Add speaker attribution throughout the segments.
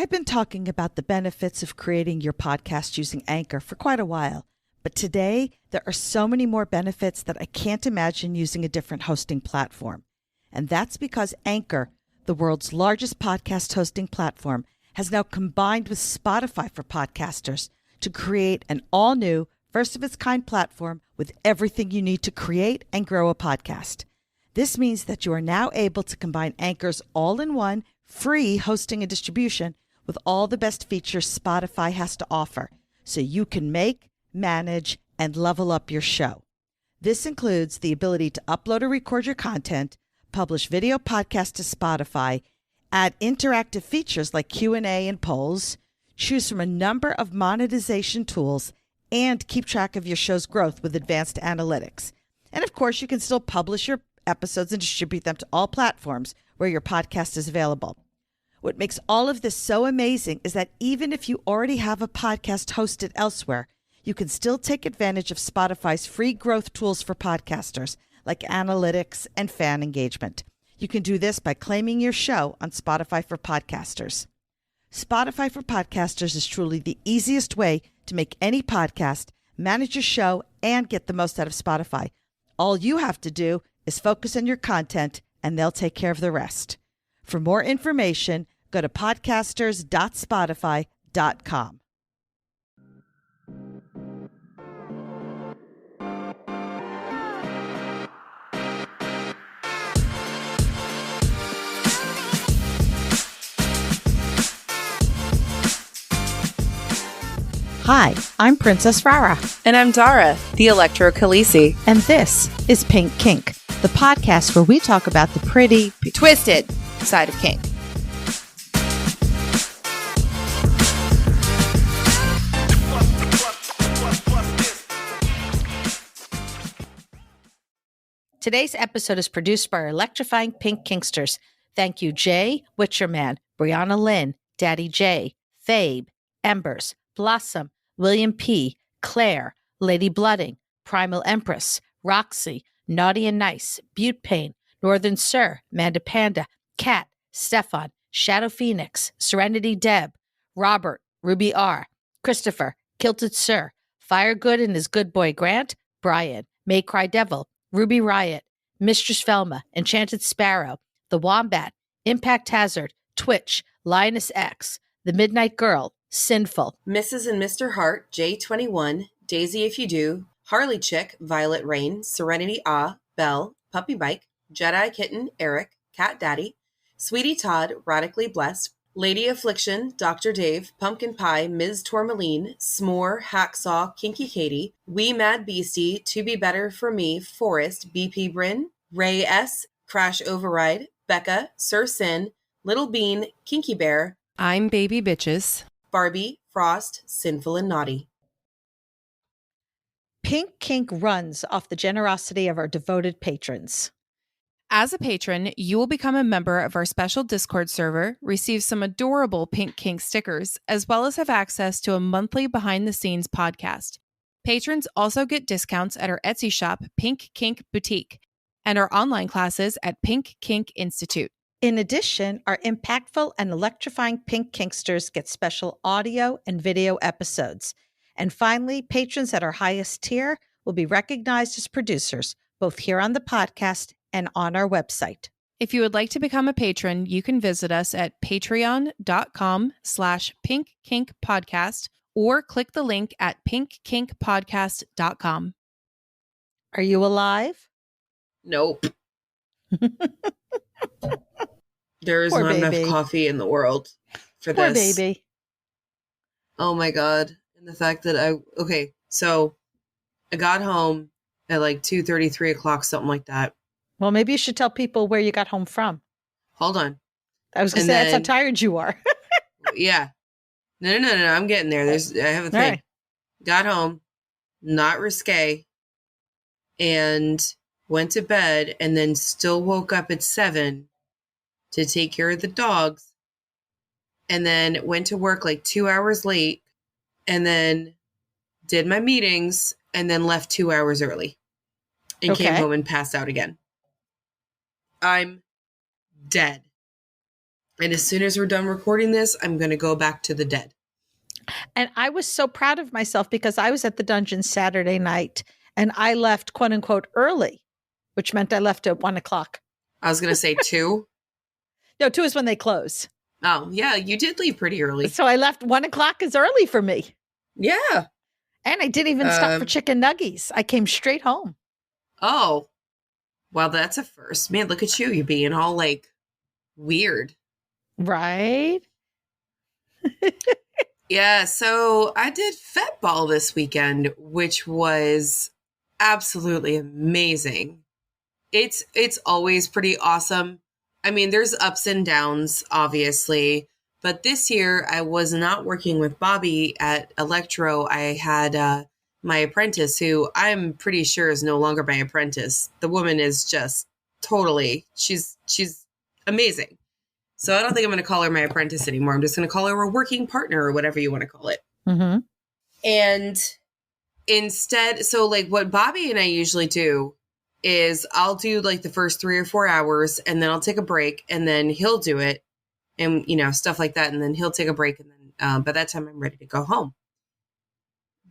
Speaker 1: I've been talking about the benefits of creating your podcast using Anchor for quite a while, but today there are so many more benefits that I can't imagine using a different hosting platform. And that's because Anchor, the world's largest podcast hosting platform, has now combined with Spotify for podcasters to create an all-new, first-of-its-kind platform with everything you need to create and grow a podcast. This means that you are now able to combine Anchor's all-in-one free hosting and distribution with all the best features Spotify has to offer, so you can make, manage, and level up your show. This includes the ability to upload or record your content, publish video podcasts to Spotify, add interactive features like Q&A and polls, choose from a number of monetization tools, and keep track of your show's growth with advanced analytics. And of course, you can still publish your episodes and distribute them to all platforms where your podcast is available. What makes all of this so amazing is that even if you already have a podcast hosted elsewhere, you can still take advantage of Spotify's free growth tools for podcasters, like analytics and fan engagement. You can do this by claiming your show on Spotify for Podcasters. Spotify for Podcasters is truly the easiest way to make any podcast, manage your show, and get the most out of Spotify. All you have to do is focus on your content, and they'll take care of the rest. For more information, go to podcasters.spotify.com. Hi, I'm Princess Rara.
Speaker 2: And I'm Dara, the Electro Khaleesi.
Speaker 1: And this is Pink Kink, the podcast where we talk about the pretty,
Speaker 2: twisted side of kink.
Speaker 1: Today's episode is produced by our electrifying Pink Kinksters. Thank you, Jay, Witcherman, Brianna Lynn, Daddy J, Fabe, Embers, Blossom, William P., Claire, Lady Blooding, Primal Empress, Roxy, Naughty and Nice, Butte Pain, Northern Sir, Manda Panda, Kat, Stefan, Shadow Phoenix, Serenity Deb, Robert, Ruby R., Christopher, Kilted Sir, Fire Good and his good boy Grant, Brian, May Cry Devil, Ruby Riot, Mistress Velma, Enchanted Sparrow, The Wombat, Impact Hazard, Twitch, Lioness X, The Midnight Girl, Sinful,
Speaker 2: Mrs. and Mr. Hart, J21, Daisy If You Do, Harley Chick, Violet Rain, Serenity Ah, Belle, Puppy Bike, Jedi Kitten, Eric, Cat Daddy, Sweetie Todd, Radically Blessed, Lady Affliction, Dr. Dave, Pumpkin Pie, Ms. Tourmaline, S'more, Hacksaw, Kinky Katie, Wee Mad Beastie, To Be Better For Me, Forrest, BP Bryn, Ray S., Crash Override, Becca, Sir Sin, Little Bean, Kinky Bear,
Speaker 3: I'm Baby Bitches,
Speaker 2: Barbie, Frost, Sinful and Naughty.
Speaker 1: Pink Kink runs off the generosity of our devoted patrons.
Speaker 3: As a patron, you will become a member of our special Discord server, receive some adorable Pink Kink stickers, as well as have access to a monthly behind-the-scenes podcast. Patrons also get discounts at our Etsy shop, Pink Kink Boutique, and our online classes at Pink Kink Institute.
Speaker 1: In addition, our impactful and electrifying Pink Kinksters get special audio and video episodes. And finally, patrons at our highest tier will be recognized as producers, both here on the podcast and on our website.
Speaker 3: If you would like to become a patron, you can visit us at patreon.com/pinkkinkpodcast or click the link at pinkkinkpodcast.com.
Speaker 1: Are you alive?
Speaker 2: Nope. There is
Speaker 1: Poor
Speaker 2: not
Speaker 1: baby.
Speaker 2: enough coffee in the world for
Speaker 1: Poor
Speaker 2: this.
Speaker 1: baby.
Speaker 2: Oh my God. And the fact that so I got home at like 2:30, 3 o'clock, something like that.
Speaker 1: Well, maybe you should tell people where you got home from.
Speaker 2: Hold on.
Speaker 1: I was going to say, that's how tired you are.
Speaker 2: Yeah. No. I'm getting there. I have a thing.
Speaker 1: Right.
Speaker 2: Got home, not risque, and went to bed, and then still woke up at 7 to take care of the dogs, and then went to work like 2 hours late, and then did my meetings, and then left 2 hours early and came home and passed out again. I'm dead. And as soon as we're done recording this, I'm going to go back to the dead.
Speaker 1: And I was so proud of myself because I was at the dungeon Saturday night and I left, quote unquote, early, which meant I left at 1:00.
Speaker 2: I was going to say 2.
Speaker 1: No, 2 is when they close.
Speaker 2: Oh, yeah, you did leave pretty early.
Speaker 1: So I left 1:00 is early for me.
Speaker 2: Yeah.
Speaker 1: And I didn't even stop for chicken nuggies. I came straight home.
Speaker 2: Oh, well, that's a first. Man, look at you. You're being all like weird.
Speaker 1: Right?
Speaker 2: Yeah, so I did Fet Ball this weekend, which was absolutely amazing. It's always pretty awesome. I mean, there's ups and downs, obviously, but this year I was not working with Bobby at Electro. I had my apprentice, who I'm pretty sure is no longer my apprentice. The woman is just totally, she's amazing. So I don't think I'm going to call her my apprentice anymore. I'm just going to call her a working partner or whatever you want to call it.
Speaker 1: Mm-hmm.
Speaker 2: And instead, so like what Bobby and I usually do is I'll do like the first 3 or 4 hours and then I'll take a break and then he'll do it and, you know, stuff like that. And then he'll take a break and then by that time I'm ready to go home.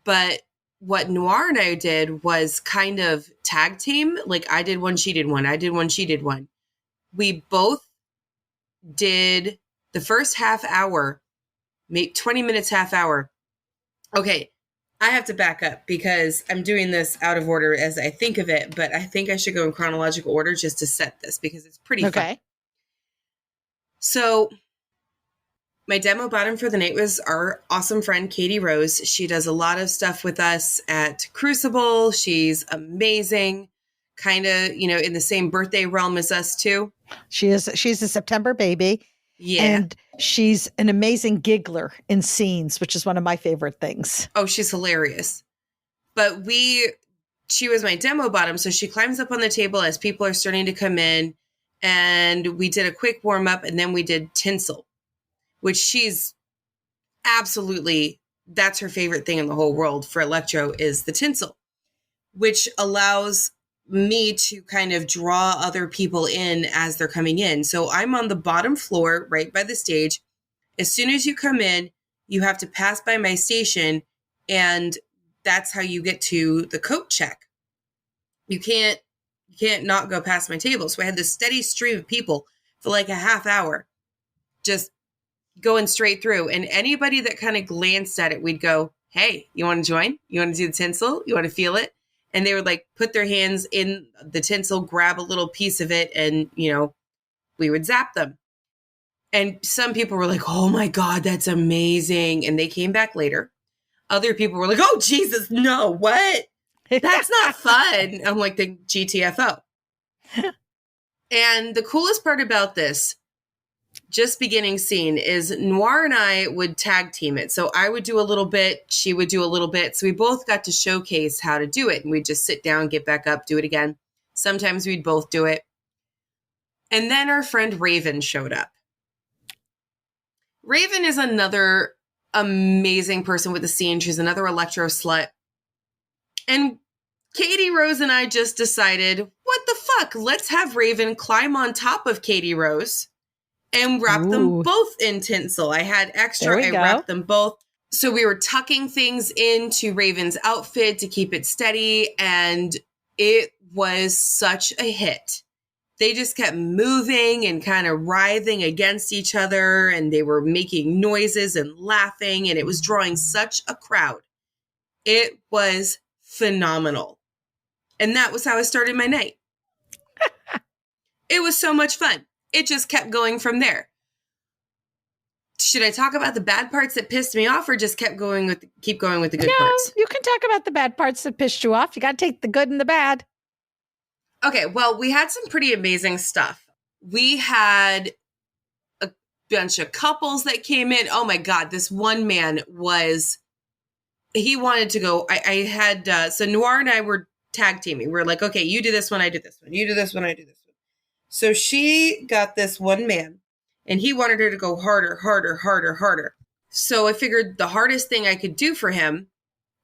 Speaker 2: But what Noir and I did was kind of tag team. Like I did one, she did one. I did one, she did one. We both did the first half hour, maybe 20 minutes, half hour. Okay, I have to back up because I'm doing this out of order as I think of it, but I think I should go in chronological order just to set this because it's pretty fun. So my demo bottom for the night was our awesome friend, Katie Rose. She does a lot of stuff with us at Crucible. She's amazing. Kind of, you know, in the same birthday realm as us too.
Speaker 1: She's a September baby.
Speaker 2: Yeah.
Speaker 1: And she's an amazing giggler in scenes, which is one of my favorite things.
Speaker 2: Oh, she's hilarious. But she was my demo bottom. So she climbs up on the table as people are starting to come in. And we did a quick warm up and then we did tinsel, which she's absolutely, that's her favorite thing in the whole world for Electro is the tinsel, which allows me to kind of draw other people in as they're coming in. So I'm on the bottom floor right by the stage. As soon as you come in, you have to pass by my station and that's how you get to the coat check. You can't not go past my table. So I had this steady stream of people for like a half hour, just going straight through. And anybody that kind of glanced at it, we'd go, hey, you want to join? You want to do the tinsel? You want to feel it? And they would like put their hands in the tinsel, grab a little piece of it, and, you know, we would zap them. And some people were like, oh my God, that's amazing. And they came back later. Other people were like, oh, Jesus, no, what? That's not fun. I'm like, the GTFO. And the coolest part about this, just beginning scene, is Noir and I would tag team it. So I would do a little bit, she would do a little bit. So we both got to showcase how to do it. And we'd just sit down, get back up, do it again. Sometimes we'd both do it. And then our friend Raven showed up. Raven is another amazing person with the scene. She's another Electro slut. And Katie Rose and I just decided, what the fuck? Let's have Raven climb on top of Katie Rose and wrap them both in tinsel. I had extra. I wrapped them both. So we were tucking things into Raven's outfit to keep it steady. And it was such a hit. They just kept moving and kind of writhing against each other. And they were making noises and laughing. And it was drawing such a crowd. It was phenomenal. And that was how I started my night. It was so much fun. It just kept going from there. Should I talk about the bad parts that pissed me off or just keep going with the good parts?
Speaker 1: You can talk about the bad parts that pissed you off. You got to take the good and the bad.
Speaker 2: Okay, well, we had some pretty amazing stuff. We had a bunch of couples that came in. Oh my God, this one man he wanted to go. I had, so Noir and I were tag teaming. We were like, okay, you do this one, I do this one. You do this one, I do this one. So she got this one man and he wanted her to go harder, harder, harder, harder. So I figured the hardest thing I could do for him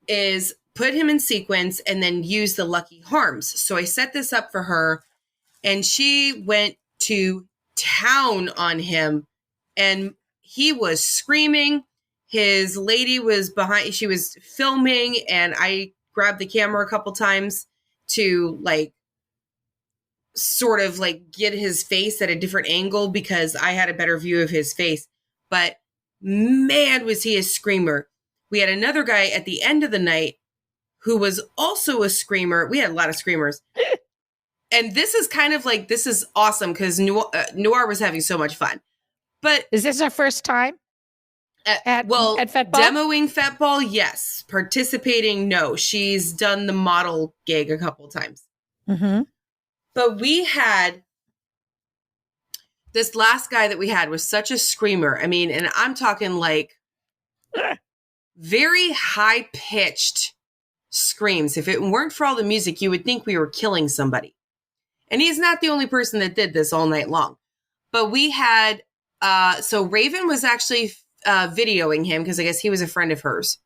Speaker 2: is put him in sequence and then use the lucky harms. So I set this up for her and she went to town on him and he was screaming. His lady was behind, she was filming, and I grabbed the camera a couple times to like sort of like get his face at a different angle because I had a better view of his face. But man, was he a screamer. We had another guy at the end of the night who was also a screamer. We had a lot of screamers. And this is kind of like, this is awesome because Noir was having so much fun. But
Speaker 4: is this our first time? At Fetball?
Speaker 2: Demoing Fetball, yes. Participating, no. She's done the model gig a couple times.
Speaker 4: Mm-hmm.
Speaker 2: But we had, this last guy that we had was such a screamer. I mean, and I'm talking like very high-pitched screams. If it weren't for all the music, you would think we were killing somebody. And he's not the only person that did this all night long. But we had, so Raven was actually videoing him because I guess he was a friend of hers.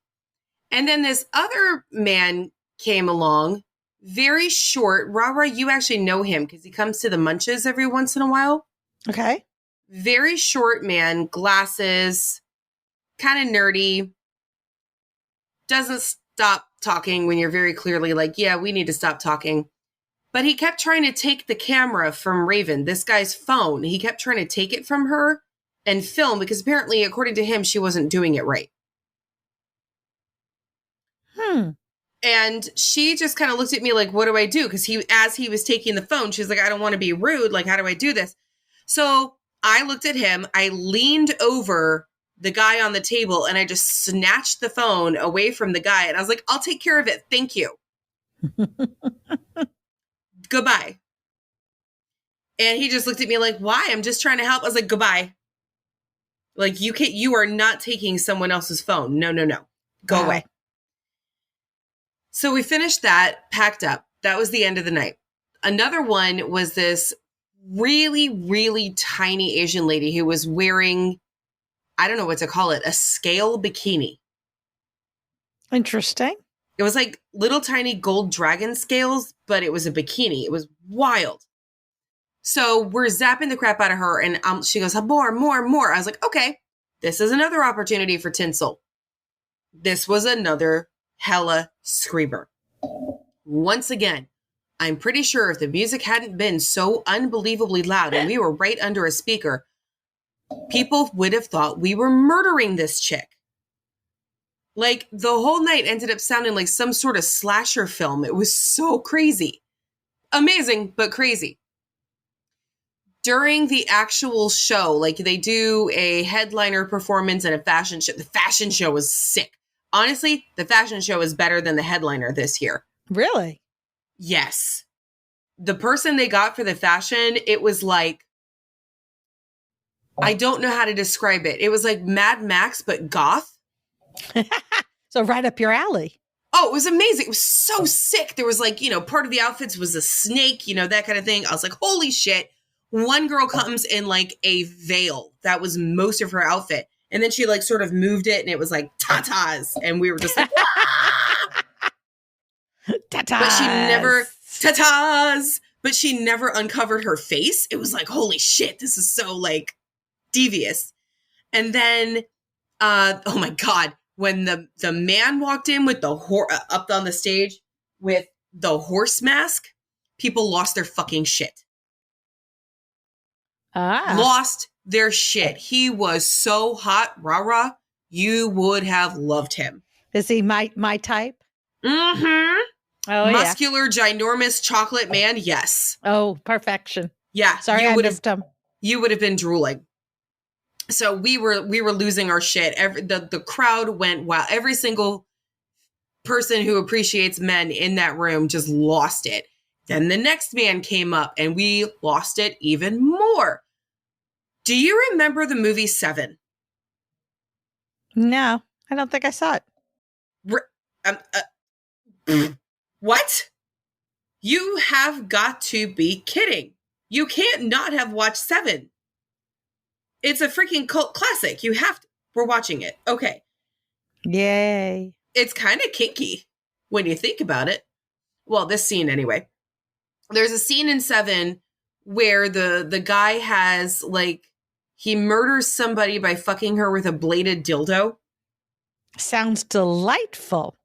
Speaker 2: And then this other man came along, very short. Rara, you actually know him because he comes to the Munches every once in a while.
Speaker 4: Okay.
Speaker 2: Very short man, glasses, kind of nerdy. Doesn't stop talking when you're very clearly like, yeah, we need to stop talking. But he kept trying to take the camera from Raven, this guy's phone. He kept trying to take it from her and film because apparently, according to him, she wasn't doing it right. And she just kind of looked at me like, what do I do? Because as he was taking the phone, she was like, I don't want to be rude. Like, how do I do this? So I looked at him. I leaned over the guy on the table and I just snatched the phone away from the guy. And I was like, I'll take care of it. Thank you. Goodbye. And he just looked at me like, why? I'm just trying to help. I was like, goodbye. Like, you are not taking someone else's phone. No. Go away. So we finished that, packed up. That was the end of the night. Another one was this really, really tiny Asian lady who was wearing, I don't know what to call it, a scale bikini.
Speaker 4: Interesting.
Speaker 2: It was like little tiny gold dragon scales, but it was a bikini. It was wild. So we're zapping the crap out of her, and she goes, more. I was like, okay, this is another opportunity for tinsel. This was another hella screamer. Once again, I'm pretty sure if the music hadn't been so unbelievably loud and we were right under a speaker, people would have thought we were murdering this chick. Like, the whole night ended up sounding like some sort of slasher film. It was so crazy. Amazing, but crazy. During the actual show, like, they do a headliner performance and a fashion show. The fashion show was sick. Honestly, the fashion show is better than the headliner this year.
Speaker 4: Really?
Speaker 2: Yes. The person they got for the fashion, it was like, I don't know how to describe it. It was like Mad Max, but goth.
Speaker 4: So right up your alley.
Speaker 2: Oh, it was amazing. It was so sick. There was like, part of the outfits was a snake, that kind of thing. I was like, holy shit. One girl comes in like a veil. That was most of her outfit. And then she like sort of moved it and it was like tatas. And we were just like,
Speaker 4: tatas.
Speaker 2: But she never uncovered her face. It was like, holy shit, this is so like devious. And then, oh my God, when the man walked in with the up on the stage with the horse mask, people lost their fucking shit. Lost their shit. He was so hot, rah-rah. You would have loved him.
Speaker 4: Is he my type?
Speaker 2: Mm-hmm.
Speaker 4: Oh,
Speaker 2: muscular, ginormous chocolate man. Yes.
Speaker 4: Oh, perfection.
Speaker 2: Yeah.
Speaker 4: Sorry, I missed him.
Speaker 2: You would have been drooling. So we were losing our shit. The crowd went wild. Every single person who appreciates men in that room just lost it. Then the next man came up and we lost it even more. Do you remember the movie Seven?
Speaker 4: No, I don't think I saw
Speaker 2: it. What? You have got to be kidding. You can't not have watched Seven. It's a freaking cult classic. You have to. We're watching it. Okay.
Speaker 4: Yay.
Speaker 2: It's kind of kinky when you think about it. Well, this scene anyway. There's a scene in Seven where the guy has like He murders somebody by fucking her with a bladed dildo.
Speaker 4: Sounds delightful.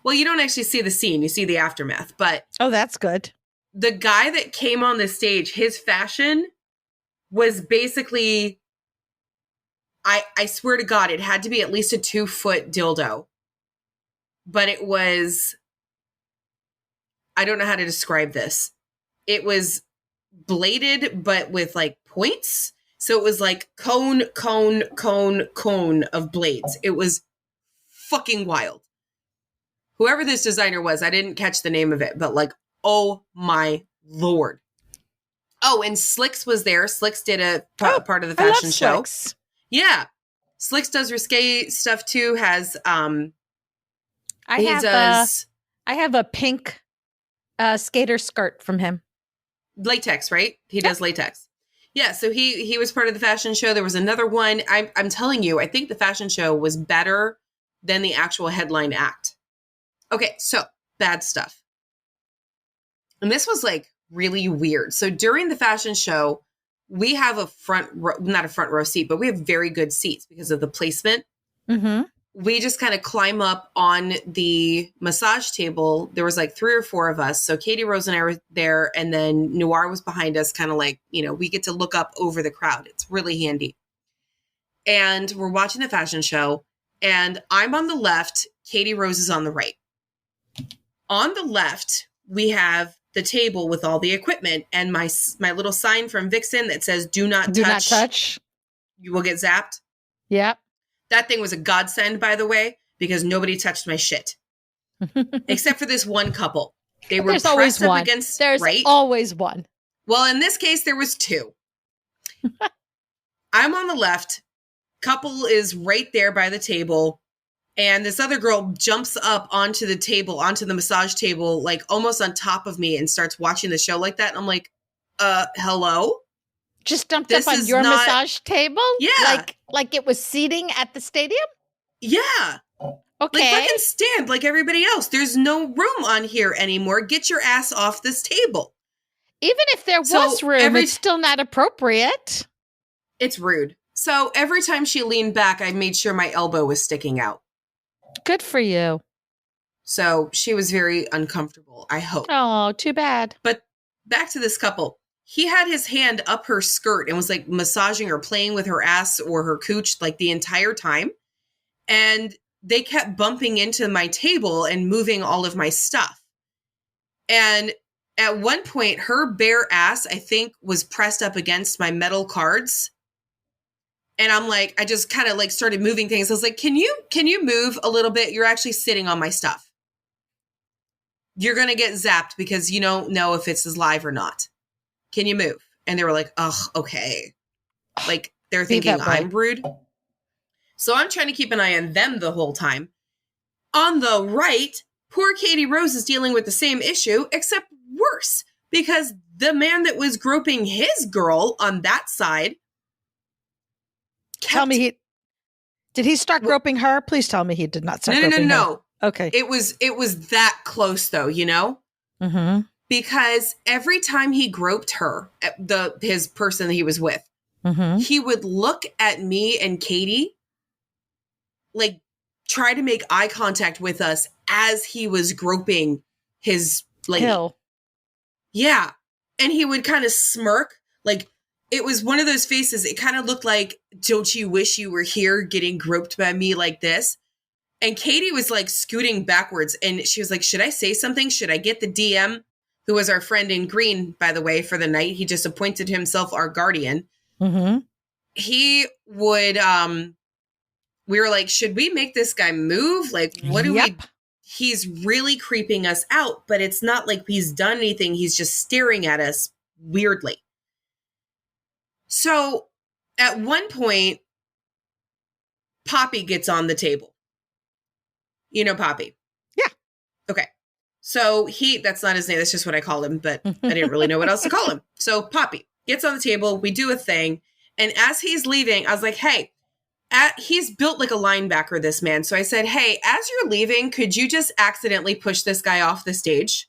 Speaker 2: Well, you don't actually see the scene. You see the aftermath. But
Speaker 4: oh, that's good.
Speaker 2: The guy that came on the stage, his fashion was basically, I swear to God, it had to be at least a 2-foot dildo. But it was, I don't know how to describe this. It was bladed, but with like points. So it was like cone of blades. It was fucking wild. Whoever this designer was, I didn't catch the name of it, but like, oh my Lord. Oh, and Slicks was there. Slicks did a part of the fashion show.
Speaker 4: Slicks.
Speaker 2: Yeah. Slicks does risque stuff too. Has
Speaker 4: I have a pink skater skirt from him.
Speaker 2: Latex, right? He does latex. Yeah, so he was part of the fashion show. There was another one. I'm telling you, I think the fashion show was better than the actual headline act. Okay, so bad stuff. And this was like really weird. So during the fashion show, we have not a front row seat, but we have very good seats because of the placement.
Speaker 4: Mm-hmm.
Speaker 2: We just kind of climb up on the massage table. There was like 3 or 4 of us. So Katie Rose and I were there. And then Noir was behind us, kind of like, we get to look up over the crowd. It's really handy. And we're watching the fashion show. And I'm on the left. Katie Rose is on the right. On the left, we have the table with all the equipment and my little sign from Vixen that says, do not touch. You will get zapped.
Speaker 4: Yep.
Speaker 2: That thing was a godsend, by the way, because nobody touched my shit. Except for this one couple. They were pressed up against,
Speaker 4: There's always one.
Speaker 2: Well, in this case, there was 2. I'm on the left. Couple is right there by the table. And this other girl jumps up onto the table, onto the massage table, like almost on top of me and starts watching the show like that. And I'm like, hello?
Speaker 4: Just jumped up on your massage table?
Speaker 2: Yeah.
Speaker 4: Like it was seating at the stadium?
Speaker 2: Yeah.
Speaker 4: Okay.
Speaker 2: Like fucking stand like everybody else. There's no room on here anymore. Get your ass off this table.
Speaker 4: Even if there was room, it's still not appropriate.
Speaker 2: It's rude. So every time she leaned back, I made sure my elbow was sticking out.
Speaker 4: Good for you.
Speaker 2: So she was very uncomfortable, I hope.
Speaker 4: Oh, too bad.
Speaker 2: But back to this couple. He had his hand up her skirt and was like massaging or playing with her ass or her cooch like the entire time. And they kept bumping into my table and moving all of my stuff. And at one point, her bare ass, I think, was pressed up against my metal cards. And I'm like, I just kind of like started moving things. I was like, can you move a little bit? You're actually sitting on my stuff. You're going to get zapped because you don't know if it's live or not. Can you move? And they were like, oh, okay. Like they're thinking I'm rude. So I'm trying to keep an eye on them the whole time. On the right, poor Katie Rose is dealing with the same issue, except worse. Because the man that was groping his girl on that side.
Speaker 4: Tell me did he start groping her? Please tell me he did not start groping her.
Speaker 2: No.
Speaker 4: Okay.
Speaker 2: It was that close though,
Speaker 4: Mm-hmm.
Speaker 2: Because every time he groped her, his person that he was with,
Speaker 4: mm-hmm.
Speaker 2: he would look at me and Katie, like try to make eye contact with us as he was groping his lady.
Speaker 4: Hill.
Speaker 2: Yeah. And he would kind of smirk. Like it was one of those faces. It kind of looked like, don't you wish you were here getting groped by me like this? And Katie was like scooting backwards and she was like, should I say something? Should I get the DM? Who was our friend in green, by the way, for the night. He just appointed himself our guardian.
Speaker 4: Mm-hmm.
Speaker 2: He would, we were like, should we make this guy move? Like, what do we, he's really creeping us out, but it's not like he's done anything. He's just staring at us weirdly. So at one point, Poppy gets on the table. You know Poppy?
Speaker 4: Yeah.
Speaker 2: Okay. So that's not his name. That's just what I called him, but I didn't really know what else to call him. So Poppy gets on the table. We do a thing. And as he's leaving, I was like, hey, he's built like a linebacker, this man. So I said, hey, as you're leaving, could you just accidentally push this guy off the stage?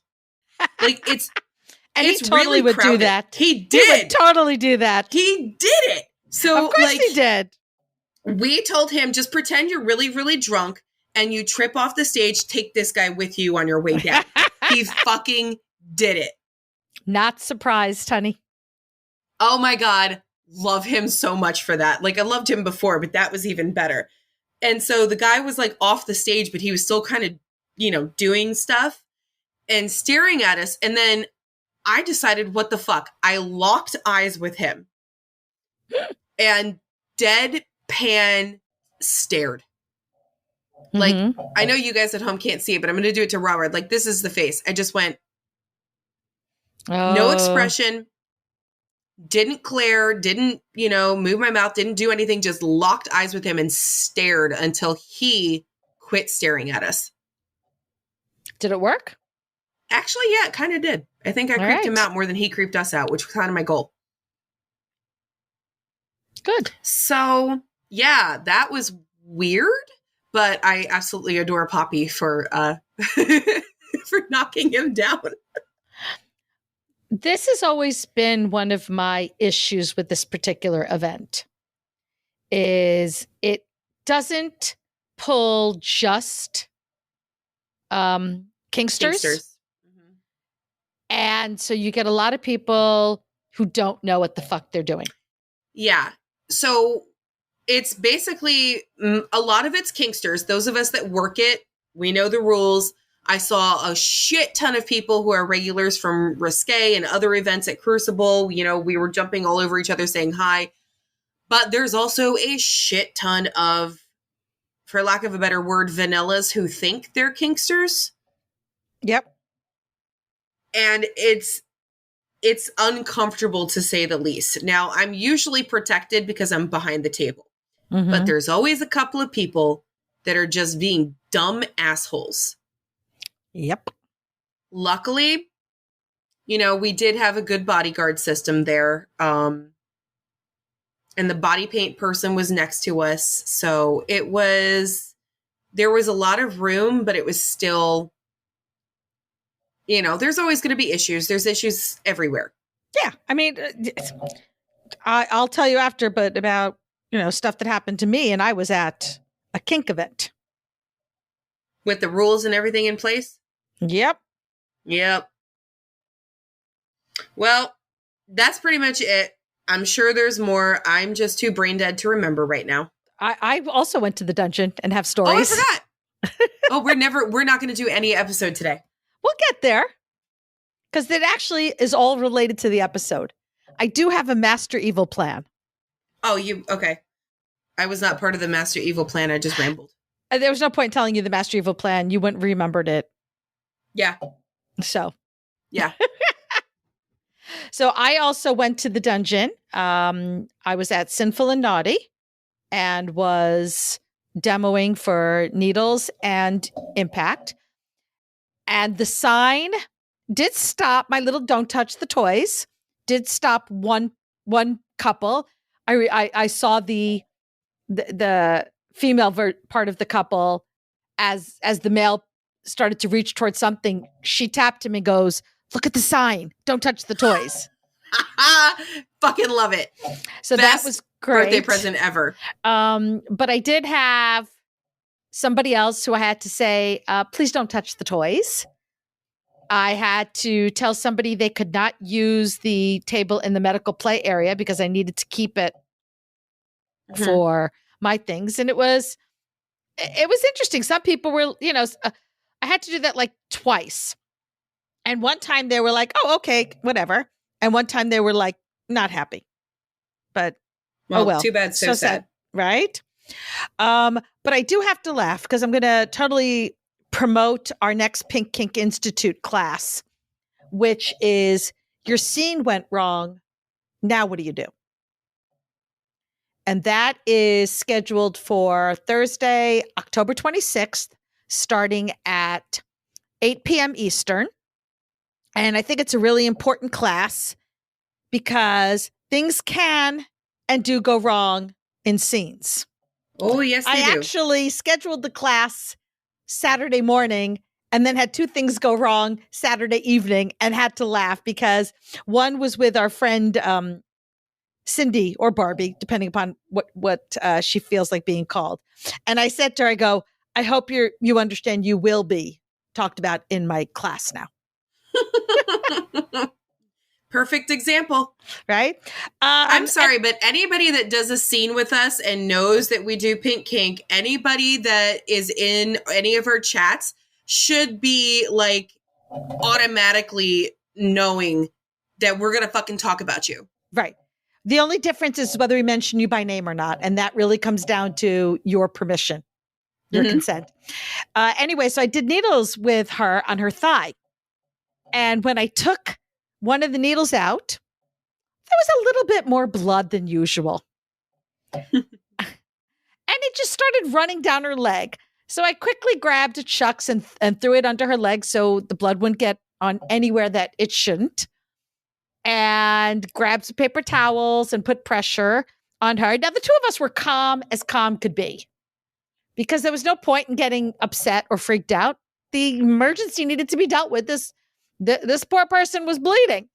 Speaker 2: Like
Speaker 4: and he totally
Speaker 2: really
Speaker 4: would
Speaker 2: crowded.
Speaker 4: Do that.
Speaker 2: He did.
Speaker 4: He would totally do that.
Speaker 2: He did it. So,
Speaker 1: of course he did.
Speaker 2: We told him, just pretend you're really, really drunk and you trip off the stage. Take this guy with you on your way down. He fucking did it.
Speaker 4: Not surprised, honey.
Speaker 2: Oh my God. Love him so much for that. Like, I loved him before, but that was even better. And so the guy was like off the stage, but he was still kind of, you know, doing stuff and staring at us. And then I decided, what the fuck? I locked eyes with him and deadpan stared. Like, I know you guys at home can't see it, but I'm going to do it to Robert. Like, this is the face. I just went, no expression, didn't glare, didn't, you know, move my mouth, didn't do anything, just locked eyes with him and stared until he quit staring at us.
Speaker 4: Did it work?
Speaker 2: Actually, yeah, it kind of did. I think I creeped him out more than he creeped us out, which was kind of my goal.
Speaker 4: Good.
Speaker 2: So, yeah, that was weird, but I absolutely adore Poppy for for knocking him down.
Speaker 4: This has always been one of my issues with this particular event. Is it doesn't pull just kinksters. And so you get a lot of people who don't know what the fuck they're doing.
Speaker 2: Yeah. So it's basically a lot of it's kinksters. Those of us that work it, we know the rules. I saw a shit ton of people who are regulars from Risque and other events at Crucible. You know, we were jumping all over each other saying hi. But there's also a shit ton of, for lack of a better word, vanillas who think they're kinksters.
Speaker 4: Yep.
Speaker 2: And it's uncomfortable to say the least. Now, I'm usually protected because I'm behind the table. But there's always a couple of people that are just being dumb assholes.
Speaker 4: Yep.
Speaker 2: Luckily, you know, we did have a good bodyguard system there. And the body paint person was next to us. So there was a lot of room, but it was still, you know, there's always going to be issues. There's issues everywhere.
Speaker 1: Yeah. I mean, I'll tell you after, but about, you know, stuff that happened to me, and I was at a kink event.
Speaker 2: With the rules and everything in place?
Speaker 1: Yep.
Speaker 2: Well, that's pretty much it. I'm sure there's more. I'm just too brain dead to remember right now.
Speaker 4: I also went to the dungeon and have stories.
Speaker 2: Oh, I forgot. We're not going to do any episode today.
Speaker 1: We'll get there. Because it actually is all related to the episode. I do have a Master Evil plan.
Speaker 2: Oh, okay. I was not part of the Master Evil plan. I just rambled.
Speaker 1: There was no point in telling you the Master Evil plan. You wouldn't remembered it.
Speaker 2: Yeah.
Speaker 1: So.
Speaker 2: Yeah.
Speaker 1: So I also went to the dungeon. I was at Sinful and Naughty and was demoing for Needles and Impact. And the sign did stop my little "Don't touch the toys." Did stop one couple. I saw the female part of the couple as the male started to reach towards something. She tapped him and goes, "Look at the sign. Don't touch the toys."
Speaker 2: Fucking love it.
Speaker 1: So
Speaker 2: Best
Speaker 1: that was great.
Speaker 2: Birthday present ever.
Speaker 1: But I did have somebody else who I had to say, please don't touch the toys. I had to tell somebody they could not use the table in the medical play area because I needed to keep it for my things. And it was interesting. Some people were, you know, I had to do that like twice. And one time they were like, oh, okay, whatever. And one time they were like, not happy. But, well.
Speaker 2: Too bad, so sad.
Speaker 1: Right? But I do have to laugh because I'm going to totally promote our next Pink Kink Institute class, which is your scene went wrong. Now what do you do? And that is scheduled for Thursday, October 26th, starting at 8 p.m. Eastern. And I think it's a really important class because things can and do go wrong in scenes.
Speaker 2: Oh, yes, they do.
Speaker 1: I actually scheduled the class Saturday morning and then had two things go wrong Saturday evening and had to laugh because one was with our friend Cindy or Barbie, depending upon what she feels like being called. And I said to her, I go, I hope you understand you will be talked about in my class now.
Speaker 2: Perfect example.
Speaker 1: Right?
Speaker 2: I'm sorry, but anybody that does a scene with us and knows that we do Pink Kink, anybody that is in any of our chats should be like automatically knowing that we're going to fucking talk about you.
Speaker 1: Right. The only difference is whether we mention you by name or not. And that really comes down to your permission, your consent. Anyway, so I did needles with her on her thigh. And when I took one of the needles out, there was a little bit more blood than usual. And it just started running down her leg. So I quickly grabbed a Chucks and threw it under her leg so the blood wouldn't get on anywhere that it shouldn't. And grabbed some paper towels and put pressure on her. Now, the two of us were calm as calm could be because there was no point in getting upset or freaked out. The emergency needed to be dealt with. This poor person was bleeding.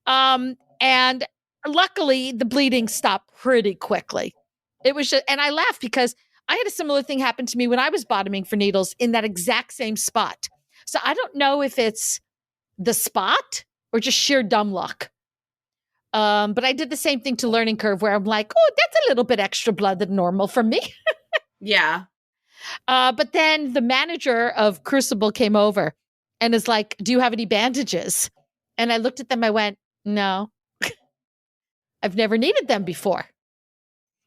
Speaker 1: And luckily, the bleeding stopped pretty quickly. It was just, and I laughed because I had a similar thing happen to me when I was bottoming for needles in that exact same spot. So I don't know if it's the spot or just sheer dumb luck. But I did the same thing to learning curve where I'm like, oh, that's a little bit extra blood than normal from me.
Speaker 2: Yeah.
Speaker 1: But then the manager of Crucible came over and is like, do you have any bandages? And I looked at them. I went, no, I've never needed them before.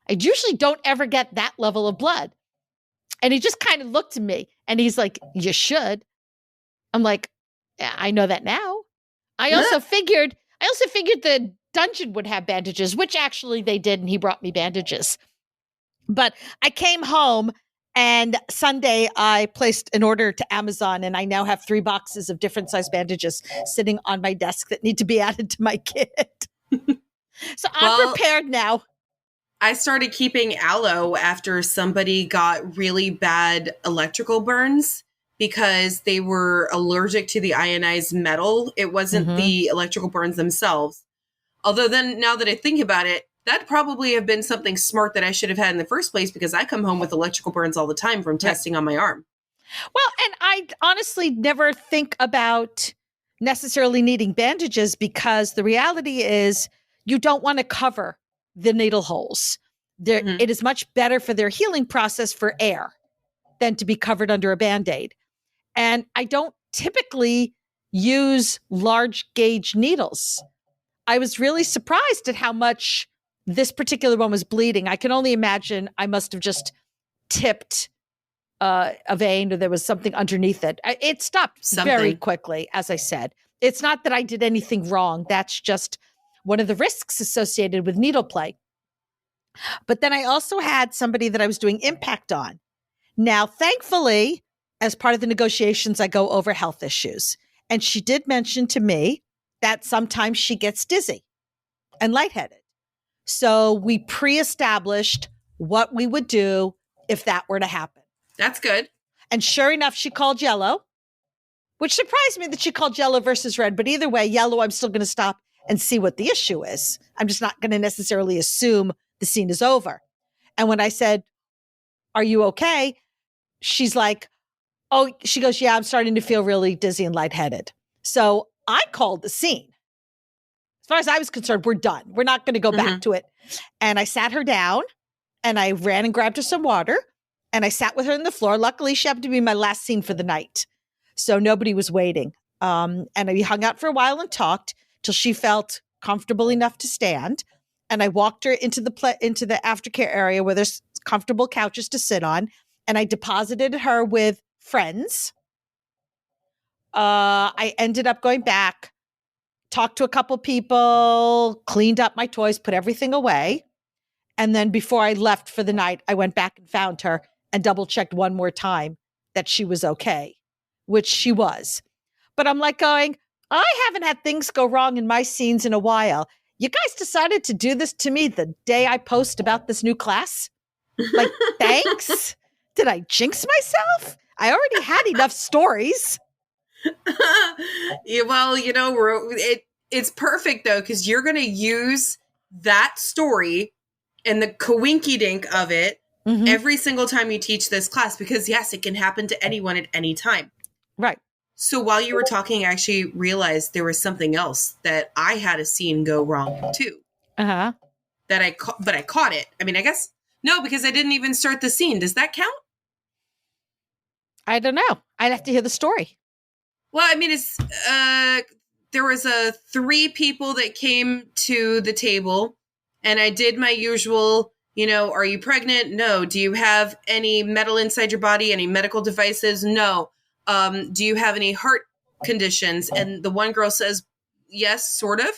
Speaker 1: I usually don't ever get that level of blood. And he just kind of looked at me and he's like, you should. I'm like, yeah, I know that now. I also figured the dungeon would have bandages, which actually they did. And he brought me bandages. But I came home and Sunday I placed an order to Amazon and I now have 3 boxes of different size bandages sitting on my desk that need to be added to my kit. So I'm prepared now.
Speaker 2: I started keeping aloe after somebody got really bad electrical burns because they were allergic to the ionized metal. It wasn't the electrical burns themselves. Although then now that I think about it, that'd probably have been something smart that I should have had in the first place because I come home with electrical burns all the time from testing on my arm.
Speaker 1: Well, and I honestly never think about necessarily needing bandages because the reality is you don't want to cover the needle holes. It is much better for their healing process for air than to be covered under a Band-Aid. And I don't typically use large gauge needles. I was really surprised at how much this particular one was bleeding. I can only imagine I must have just tipped a vein or there was something underneath it. It stopped very quickly, as I said. It's not that I did anything wrong. That's just one of the risks associated with needle play. But then I also had somebody that I was doing impact on. Now, thankfully, as part of the negotiations, I go over health issues. And she did mention to me that sometimes she gets dizzy and lightheaded. So we pre-established what we would do if that were to happen.
Speaker 2: That's good.
Speaker 1: And sure enough, she called yellow, which surprised me that she called yellow versus red. But either way, yellow, I'm still going to stop and see what the issue is. I'm just not going to necessarily assume the scene is over. And when I said, are you okay? She's like, oh, she goes, yeah, I'm starting to feel really dizzy and lightheaded. So I called the scene. As far as I was concerned, we're done. We're not going to go back to it. And I sat her down and I ran and grabbed her some water and I sat with her on the floor. Luckily, she happened to be my last scene for the night. So nobody was waiting. And we hung out for a while and talked till she felt comfortable enough to stand. And I walked her into the aftercare area where there's comfortable couches to sit on. And I deposited her with friends. I ended up going back, talked to a couple people, cleaned up my toys, put everything away. And then before I left for the night, I went back and found her and double checked one more time that she was okay, which she was. But I'm like going, I haven't had things go wrong in my scenes in a while. You guys decided to do this to me the day I post about this new class? Like, thanks? Did I jinx myself? I already had enough stories.
Speaker 2: Yeah, well, it's perfect though, because you're going to use that story and the coinky-dink of it every single time you teach this class, because yes, it can happen to anyone at any time.
Speaker 4: Right.
Speaker 2: So while you were talking, I actually realized there was something else that I had a scene go wrong too.
Speaker 4: Uh-huh.
Speaker 2: But I caught it. I mean, I guess, no, because I didn't even start the scene. Does that count?
Speaker 4: I don't know. I'd have to hear the story.
Speaker 2: Well, I mean, it's, there was 3 people that came to the table, and I did my usual, are you pregnant? No. Do you have any metal inside your body? Any medical devices? No. Do you have any heart conditions? And the one girl says, yes, sort of.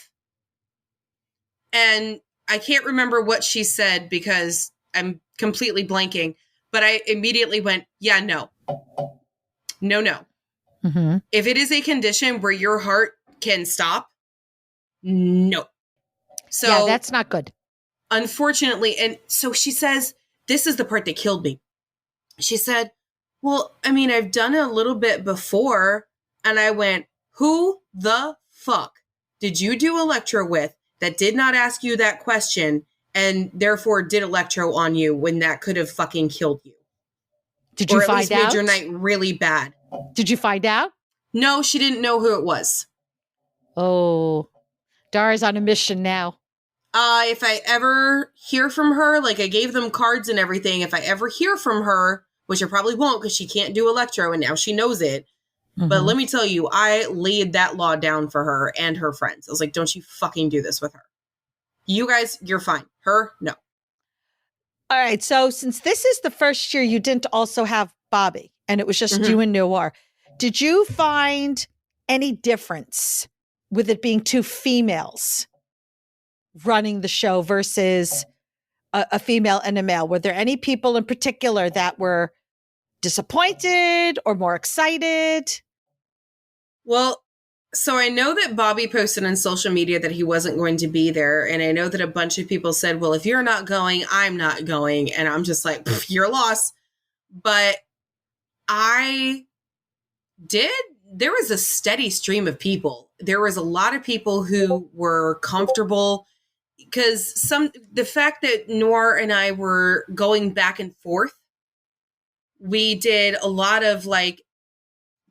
Speaker 2: And I can't remember what she said because I'm completely blanking, but I immediately went, yeah, no. No.
Speaker 4: Mm-hmm.
Speaker 2: If it is a condition where your heart can stop, no. So
Speaker 4: yeah, that's not good.
Speaker 2: Unfortunately, and so she says, this is the part that killed me. She said, well, I mean, I've done it a little bit before. And I went, who the fuck did you do electro with that did not ask you that question and therefore did electro on you when that could have fucking killed you?
Speaker 4: Did you
Speaker 2: or at
Speaker 4: find
Speaker 2: least
Speaker 4: out?
Speaker 2: made your night really bad?
Speaker 4: Did you find out?
Speaker 2: No, she didn't know who it was.
Speaker 4: Oh, Dara's on a mission now.
Speaker 2: If I ever hear from her, like I gave them cards and everything, if I ever hear from her, which I probably won't because she can't do electro and now she knows it. But let me tell you, I laid that law down for her and her friends. I was like, don't you fucking do this with her. You guys, you're fine. Her, no.
Speaker 1: All right. So since this is the first year you didn't also have Bobby and it was just you and Noir, did you find any difference with it being 2 females running the show versus a female and a male? Were there any people in particular that were disappointed or more excited?
Speaker 2: Well, so I know that Bobby posted on social media that he wasn't going to be there. And I know that a bunch of people said, well, if you're not going, I'm not going. And I'm just like, your loss. But there was a steady stream of people. There was a lot of people who were comfortable because the fact that Noir and I were going back and forth, we did a lot of like,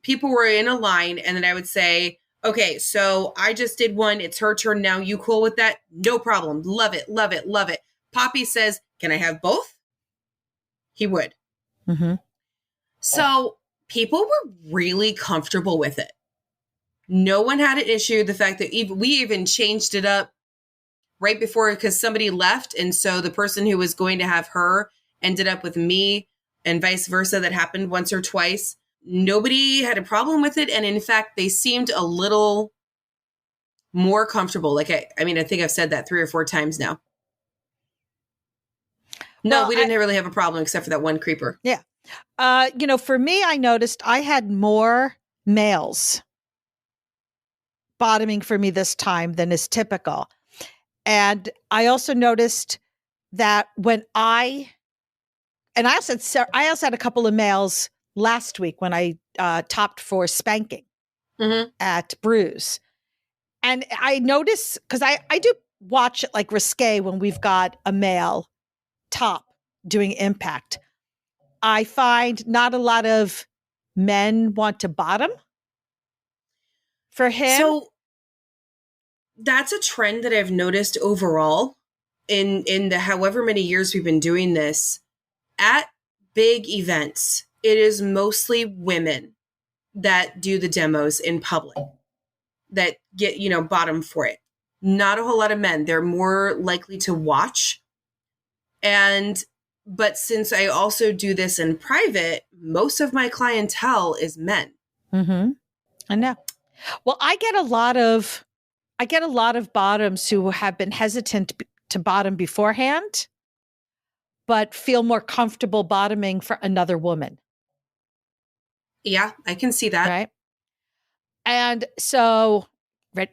Speaker 2: people were in a line and then I would say, okay, so I just did one. It's her turn now. You cool with that? No problem. Love it. Love it. Love it. Poppy says, can I have both? He would. So people were really comfortable with it. No one had an issue. The fact that we even changed it up right before because somebody left. And so the person who was going to have her ended up with me and vice versa. That happened once or twice. Nobody had a problem with it. And in fact, they seemed a little more comfortable. Like, I mean, I think I've said that 3 or 4 times now. No, we didn't really have a problem except for that one creeper.
Speaker 1: Yeah. For me, I noticed I had more males bottoming for me this time than is typical. And I also noticed that when I also had a couple of males last week when I topped for spanking at Bruise. And I noticed, because I do watch it like risque when we've got a male top doing impact. I find not a lot of men want to bottom for him.
Speaker 2: So that's a trend that I've noticed overall in the however many years we've been doing this. At big events, it is mostly women that do the demos in public that get, bottom for it. Not a whole lot of men. They're more likely to watch. But since I also do this in private, most of my clientele is men.
Speaker 1: I know. Well, I get a lot of bottoms who have been hesitant to bottom beforehand, but feel more comfortable bottoming for another woman.
Speaker 2: Yeah, I can see that.
Speaker 1: Right. And so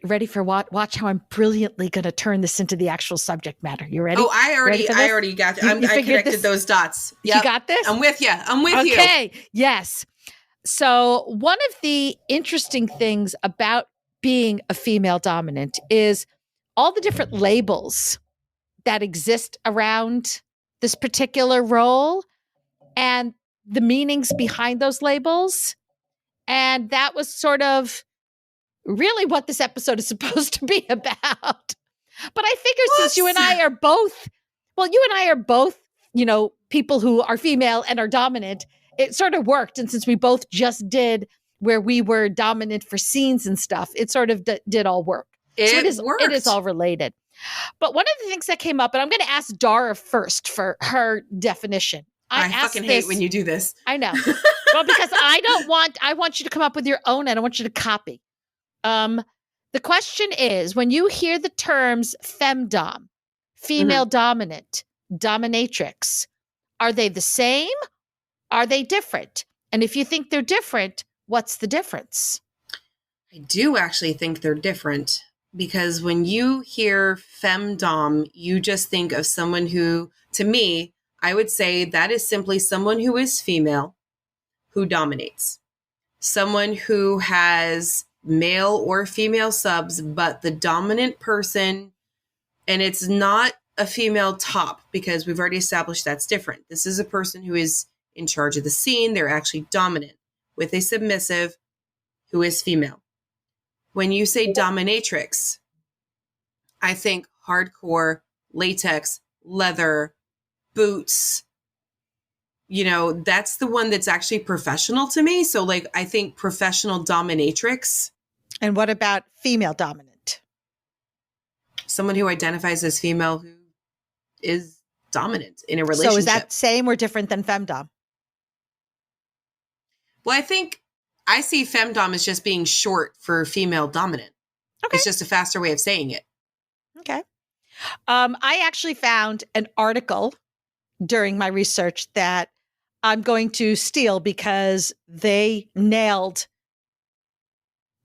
Speaker 1: ready for what? Watch how I'm brilliantly going to turn this into the actual subject matter. You ready?
Speaker 2: Oh, I already got it. I connected those dots. Yep.
Speaker 1: You got this?
Speaker 2: I'm with you. You.
Speaker 4: Okay. Yes. So one of the interesting things about being a female dominant is all the different labels that exist around this particular role and the meanings behind those labels. And that was sort of really what this episode is supposed to be about. But I figure since you and I are both, people who are female and are dominant, it sort of worked. And since we both just did where we were dominant for scenes and stuff, it sort of did all work.
Speaker 2: It
Speaker 4: It is all related. But one of the things that came up, and I'm going to ask Dara first for her definition.
Speaker 2: I fucking hate when you do this.
Speaker 4: I know. Well, because I want you to come up with your own. I don't want you to copy. The question is, when you hear the terms FemDom, female dominant, dominatrix, are they the same? Are they different? And if you think they're different, what's the difference?
Speaker 2: I do actually think they're different, because when you hear FemDom, you just think of someone who, to me, I would say that is simply someone who is female, who dominates. Someone who has male or female subs, but the dominant person, and it's not a female top, because we've already established that's different. This is a person who is in charge of the scene. They're actually dominant with a submissive who is female. When you say dominatrix, I think hardcore, latex, leather, boots, that's the one that's actually professional to me. So I think professional dominatrix.
Speaker 1: And what about female dominant?
Speaker 2: Someone who identifies as female who is dominant in a relationship.
Speaker 1: So is that same or different than femdom?
Speaker 2: Well, I think I see femdom as just being short for female dominant. Okay. It's just a faster way of saying it.
Speaker 1: Okay. I actually found an article during my research that I'm going to steal because they nailed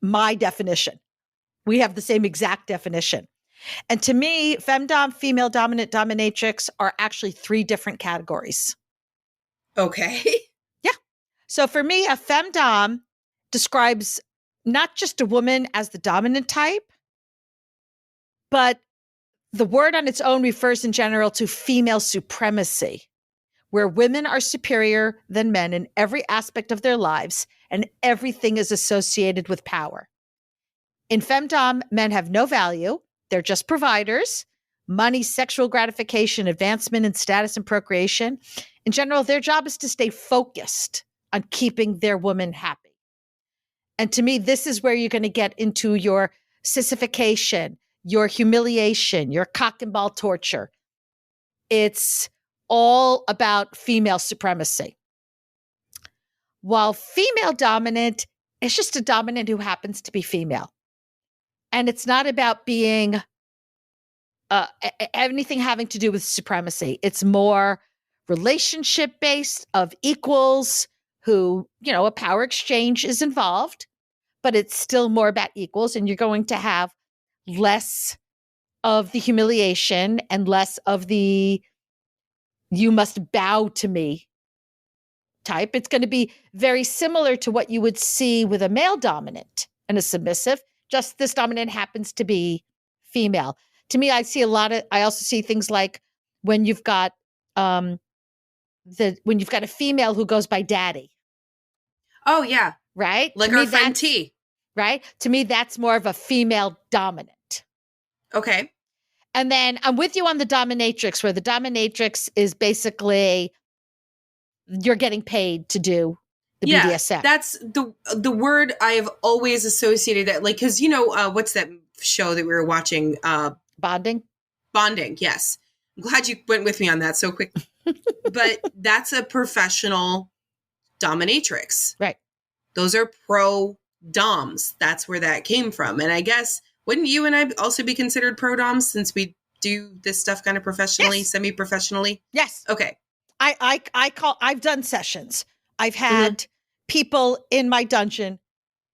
Speaker 1: my definition. We have the same exact definition. And to me, femdom, female dominant, dominatrix are actually 3 different categories.
Speaker 2: Okay.
Speaker 1: Yeah. So for me, a femdom describes not just a woman as the dominant type, but the word on its own refers in general to female supremacy, where women are superior than men in every aspect of their lives, and everything is associated with power. In femdom, men have no value. They're just providers. Money, sexual gratification, advancement in status and procreation. In general, their job is to stay focused on keeping their woman happy. And to me, this is where you're going to get into your sissification, your humiliation, your cock and ball torture. It's all about female supremacy. While female dominant is just a dominant who happens to be female. And it's not about being anything having to do with supremacy. It's more relationship based of equals who, a power exchange is involved, but it's still more about equals. And you're going to have less of the humiliation and less of the you must bow to me type. It's going to be very similar to what you would see with a male dominant and a submissive, just this dominant happens to be female. To me, I also see things like when you've got a female who goes by daddy.
Speaker 2: Oh yeah.
Speaker 4: Right?
Speaker 2: Like our friend T.
Speaker 4: Right? To me, that's more of a female dominant.
Speaker 2: Okay.
Speaker 4: And then I'm with you on the dominatrix, where the dominatrix is basically you're getting paid to do the BDSM.
Speaker 2: That's the word I have always associated that, because what's that show that we were watching?
Speaker 4: Bonding.
Speaker 2: Bonding, yes. I'm glad you went with me on that so quick. But that's a professional dominatrix.
Speaker 4: Right.
Speaker 2: Those are pro doms. That's where that came from. And I guess, wouldn't you and I also be considered pro doms since we do this stuff kind of professionally,
Speaker 1: yes.
Speaker 2: Semi-professionally?
Speaker 1: Yes.
Speaker 2: Okay.
Speaker 1: I've done sessions. I've had people in my dungeon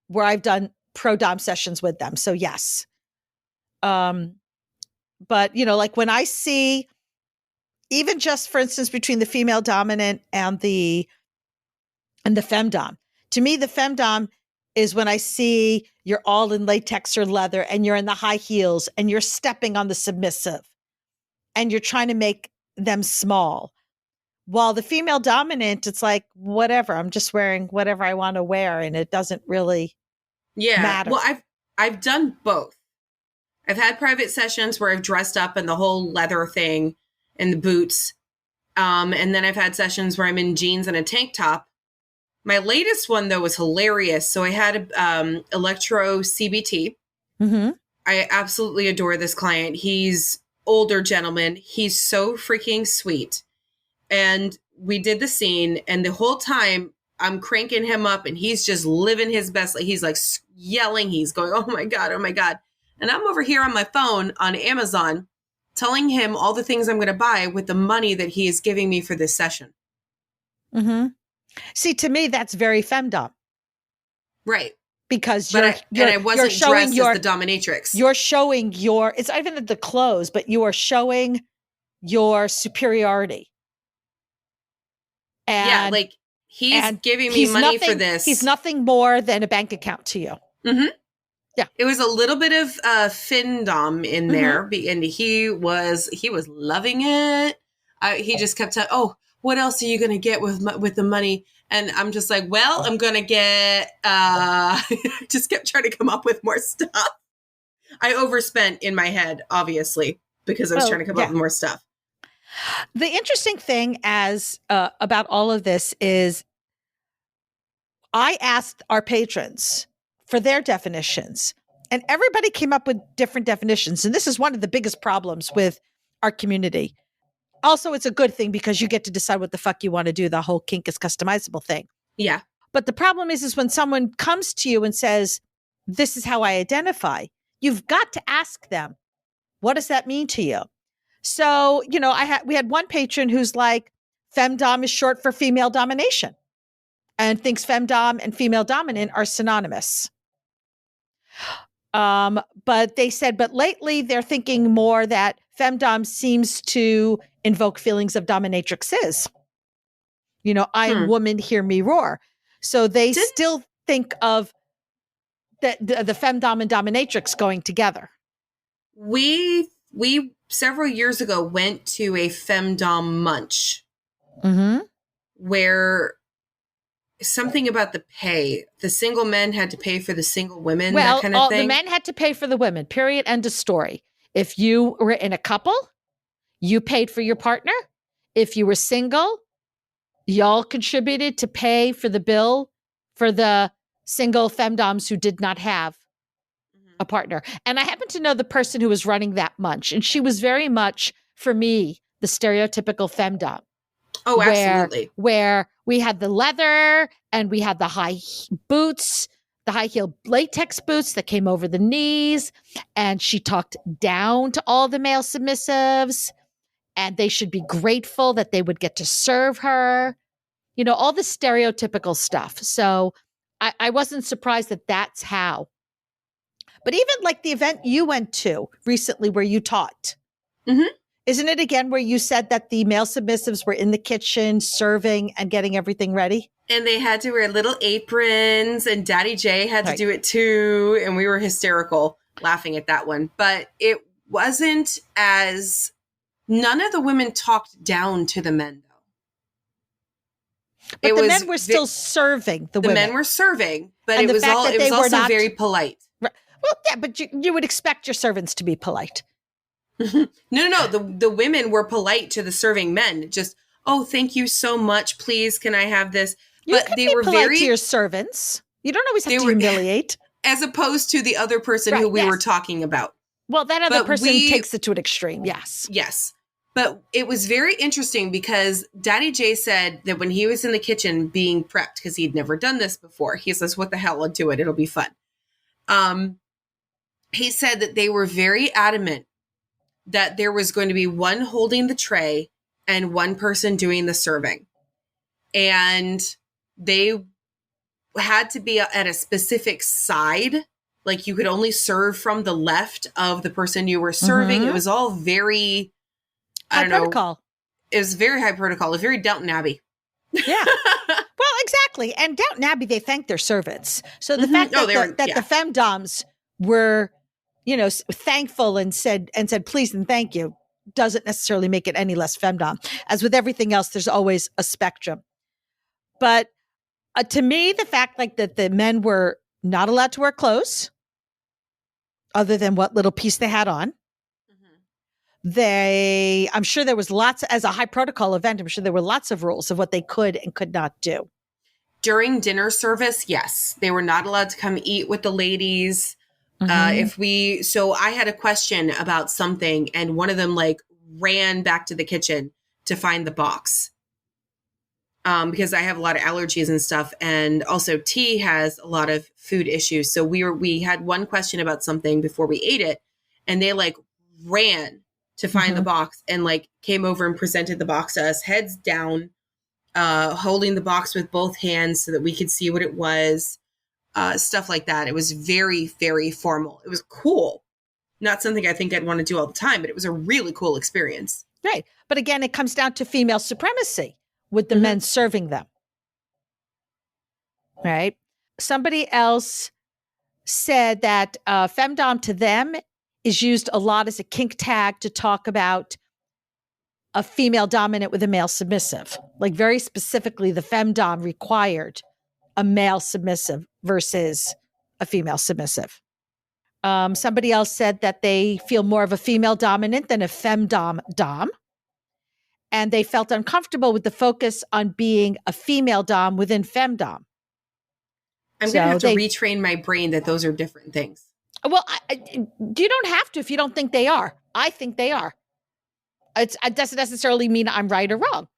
Speaker 1: where I've done pro dom sessions with them. So yes. But when I see, even just for instance, between the female dominant and the femdom, to me, the femdom is when I see you're all in latex or leather and you're in the high heels and you're stepping on the submissive
Speaker 4: and you're trying to make them small. While the female dominant, it's like, whatever, I'm just wearing whatever I want to wear, and it doesn't really matter.
Speaker 2: Well, I've done both. I've had private sessions where I've dressed up in the whole leather thing and the boots. And then I've had sessions where I'm in jeans and a tank top. My latest one, though, was hilarious. So I had Electro CBT.
Speaker 4: Mm-hmm.
Speaker 2: I absolutely adore this client. He's older gentleman. He's so freaking sweet. And we did the scene, and the whole time I'm cranking him up, and he's just living his best. He's like yelling. He's going, oh my God, oh my God. And I'm over here on my phone on Amazon telling him all the things I'm going to buy with the money that he is giving me for this session.
Speaker 4: Mm-hmm. See, to me, that's very FemDom.
Speaker 2: Right.
Speaker 4: Because
Speaker 2: I wasn't dressed as the dominatrix.
Speaker 4: You're showing it's not even the clothes, but you are showing your superiority. And,
Speaker 2: yeah, like he's giving me money for this.
Speaker 4: He's nothing more than a bank account to you.
Speaker 2: Mm-hmm.
Speaker 4: Yeah.
Speaker 2: It was a little bit of FemDom in there, and he was loving it. He just kept saying, oh, what else are you going to get with the money? And I'm just like, well, I'm going to get, just kept trying to come up with more stuff. I overspent in my head, obviously, because I was trying to come up with more stuff.
Speaker 4: The interesting thing about all of this is I asked our patrons for their definitions, and everybody came up with different definitions. And this is one of the biggest problems with our community. Also, it's a good thing because you get to decide what the fuck you want to do. The whole kink is customizable thing.
Speaker 2: Yeah.
Speaker 4: But the problem is when someone comes to you and says, this is how I identify, you've got to ask them, what does that mean to you? So, we had one patron who's like, FemDom is short for female domination and thinks FemDom and female dominant are synonymous. But they said, but lately they're thinking more that FemDom seems to invoke feelings of dominatrixes. I am woman, hear me roar. So they still think of the FemDom and dominatrix going together.
Speaker 2: We several years ago went to a FemDom munch where something about the pay. The single men had to pay for the single women, that kind of thing.
Speaker 4: The men had to pay for the women, period, end of story. If you were in a couple, you paid for your partner. If you were single, y'all contributed to pay for the bill for the single FemDoms who did not have a partner. And I happen to know the person who was running that munch, and she was very much, for me, the stereotypical FemDom.
Speaker 2: Oh, absolutely.
Speaker 4: Where we had the leather and we had the high boots, the high heel latex boots that came over the knees. And she talked down to all the male submissives, and they should be grateful that they would get to serve her. All the stereotypical stuff. So I wasn't surprised that that's how. But even like the event you went to recently where you taught, isn't it again where you said that the male submissives were in the kitchen serving and getting everything ready?
Speaker 2: And they had to wear little aprons, and Daddy J had to do it too. And we were hysterical laughing at that one. But it wasn't none of the women talked down to the men, though.
Speaker 4: But the men were still serving the women.
Speaker 2: The men were serving, but it was also very polite.
Speaker 4: Right. Well, yeah, but you would expect your servants to be polite.
Speaker 2: No. The women were polite to the serving men. Just, oh, thank you so much. Please, can I have this?
Speaker 4: But they were polite to your servants. You don't always have to humiliate.
Speaker 2: As opposed to the other person who we were talking about.
Speaker 4: Well, that other person takes it to an extreme. Yes.
Speaker 2: Yes. But it was very interesting because Daddy J said that when he was in the kitchen being prepped, because he'd never done this before, he says, what the hell, I'll do it. It'll be fun. He said that they were very adamant that there was going to be one holding the tray and one person doing the serving. And they had to be at a specific side. Like you could only serve from the left of the person you were serving. It was all very,
Speaker 4: high protocol.
Speaker 2: It was very high protocol. It was very Downton Abbey.
Speaker 4: Yeah. Well, exactly. And Downton Abbey, they thanked their servants. So the fact that the FemDoms were, thankful and said please and thank you
Speaker 1: doesn't necessarily make it any less femdom. As with everything else, there's always a spectrum. But to me, the fact like that the men were not allowed to wear clothes other than what little piece they had on. I'm sure there was lots, as a high protocol event, I'm sure there were lots of rules of what they could and could not do.
Speaker 2: During dinner service, yes, they were not allowed to come eat with the ladies. So I had a question about something, and one of them like ran back to the kitchen to find the box. Because I have a lot of allergies and stuff. And also T has a lot of food issues. So we had one question about something before we ate it, and they like ran to find the box and like came over and presented the box to us, heads down, holding the box with both hands so that we could see what it was, stuff like that. It was very, very formal. It was cool. Not something I think I'd want to do all the time, but it was a really cool experience.
Speaker 1: Right. But again, it comes down to female supremacy with the men serving them. Right. Somebody else said that femdom to them is used a lot as a kink tag to talk about a female dominant with a male submissive. Like very specifically, the femdom required a male submissive versus a female submissive. Somebody else said that they feel more of a female dominant than a femdom dom. And they felt uncomfortable with the focus on being a female dom within femdom.
Speaker 2: I'm going to have to retrain my brain that those are different things.
Speaker 1: Well, you don't have to if you don't think they are. I think they are. It doesn't necessarily mean I'm right or wrong,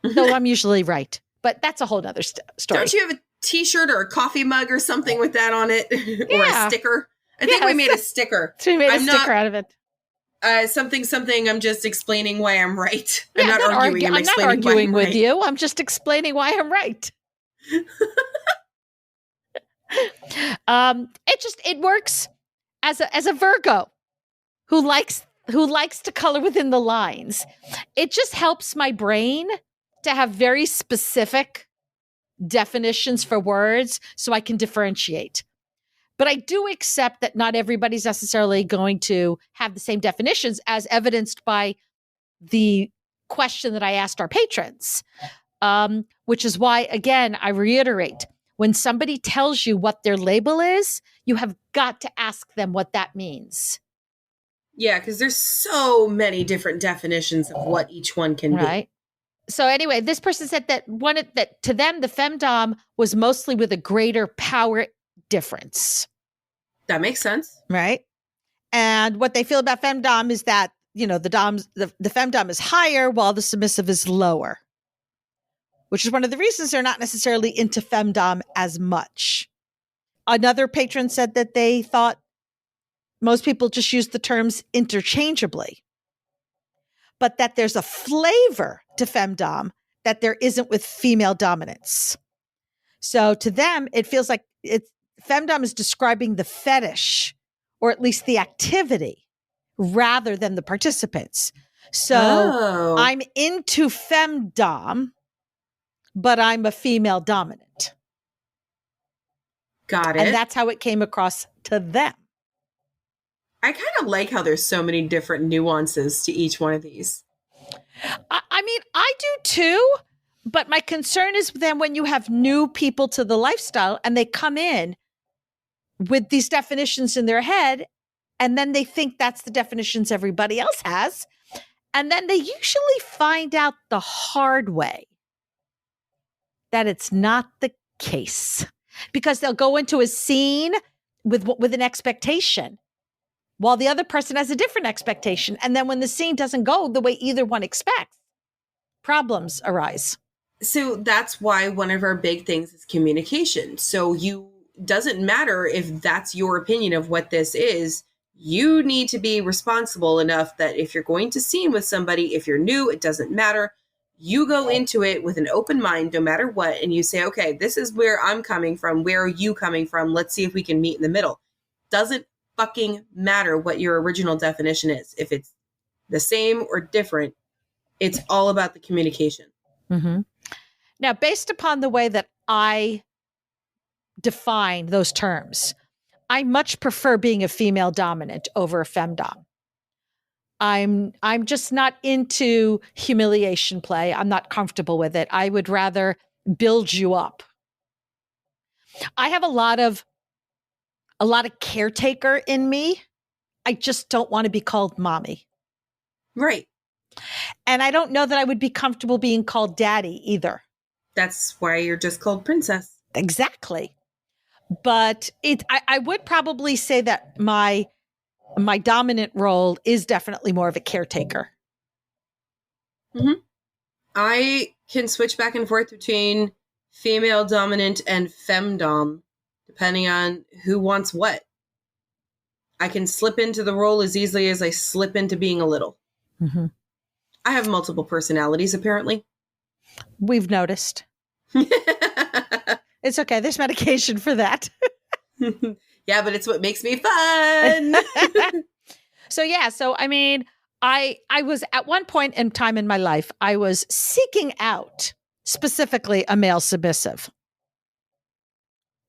Speaker 1: though I'm usually right. But that's a whole nother story.
Speaker 2: Don't you have a T-shirt or a coffee mug or something with that on it? Or a sticker? I think we made a sticker.
Speaker 1: So we made a sticker out of it.
Speaker 2: Something. I'm just explaining why I'm right.
Speaker 1: Yeah,
Speaker 2: I'm not arguing.
Speaker 1: I'm not arguing with you. I'm just explaining why I'm right. It works as a Virgo who likes to color within the lines. It just helps my brain to have very specific definitions for words so I can differentiate. But I do accept that not everybody's necessarily going to have the same definitions, as evidenced by the question that I asked our patrons, which is why, again, I reiterate, when somebody tells you what their label is, you have got to ask them what that means.
Speaker 2: Yeah, because there's so many different definitions of what each one can be.
Speaker 1: So anyway, this person said that that to them, the femdom was mostly with a greater power difference.
Speaker 2: That makes sense.
Speaker 1: Right. And what they feel about femdom is that, the femdom is higher while the submissive is lower, which is one of the reasons they're not necessarily into femdom as much. Another patron said that they thought most people just use the terms interchangeably, but that there's a flavor to femdom that there isn't with female dominance. So to them, it feels like femdom is describing the fetish, or at least the activity, rather than the participants. So I'm into femdom, but I'm a female dominant.
Speaker 2: Got it.
Speaker 1: And that's how it came across to them.
Speaker 2: I kind of like how there's so many different nuances to each one of these.
Speaker 1: I mean, I do too, but my concern is then when you have new people to the lifestyle and they come in with these definitions in their head, and then they think that's the definitions everybody else has, and then they usually find out the hard way that it's not the case, because they'll go into a scene with an expectation, while the other person has a different expectation. And then when the scene doesn't go the way either one expects, problems arise.
Speaker 2: So that's why one of our big things is communication. So doesn't matter if that's your opinion of what this is. You need to be responsible enough that if you're going to scene with somebody, if you're new, it doesn't matter. You go into it with an open mind, no matter what. And you say, okay, this is where I'm coming from. Where are you coming from? Let's see if we can meet in the middle. Doesn't fucking matter what your original definition is. If it's the same or different, it's all about the communication.
Speaker 1: Mm-hmm. Now, based upon the way that I define those terms, I much prefer being a female dominant over a femdom.
Speaker 4: I'm just not into humiliation play. I'm not comfortable with it. I would rather build you up. I have a lot of caretaker in me. I just don't want to be called mommy.
Speaker 2: Right.
Speaker 4: And I don't know that I would be comfortable being called daddy either.
Speaker 2: That's why you're just called princess.
Speaker 4: Exactly. But I would probably say that my dominant role is definitely more of a caretaker.
Speaker 2: Mm-hmm. I can switch back and forth between female dominant and FemDom, depending on who wants what. I can slip into the role as easily as I slip into being a little.
Speaker 4: Mm-hmm.
Speaker 2: I have multiple personalities, apparently.
Speaker 4: We've noticed. It's okay. There's medication for that.
Speaker 2: Yeah, but it's what makes me fun.
Speaker 4: So I mean, I was at one point in time in my life, I was seeking out specifically a male submissive.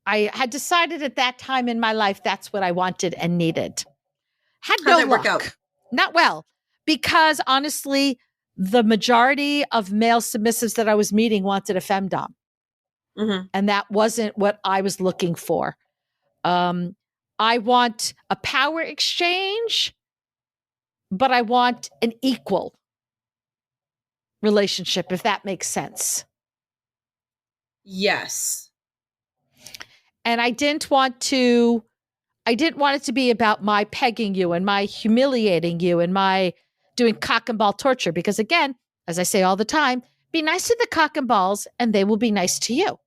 Speaker 4: I had decided at that time in my life that's what I wanted and needed. Had no luck. Work out? Not well, because honestly, the majority of male submissives that I was meeting wanted a femdom. Mm-hmm. And that wasn't what I was looking for. I want a power exchange, but I want an equal relationship, if that makes sense.
Speaker 2: Yes.
Speaker 4: And I didn't want it to be about my pegging you and my humiliating you and my doing cock and ball torture. Because again, as I say all the time, be nice to the cock and balls and they will be nice to you.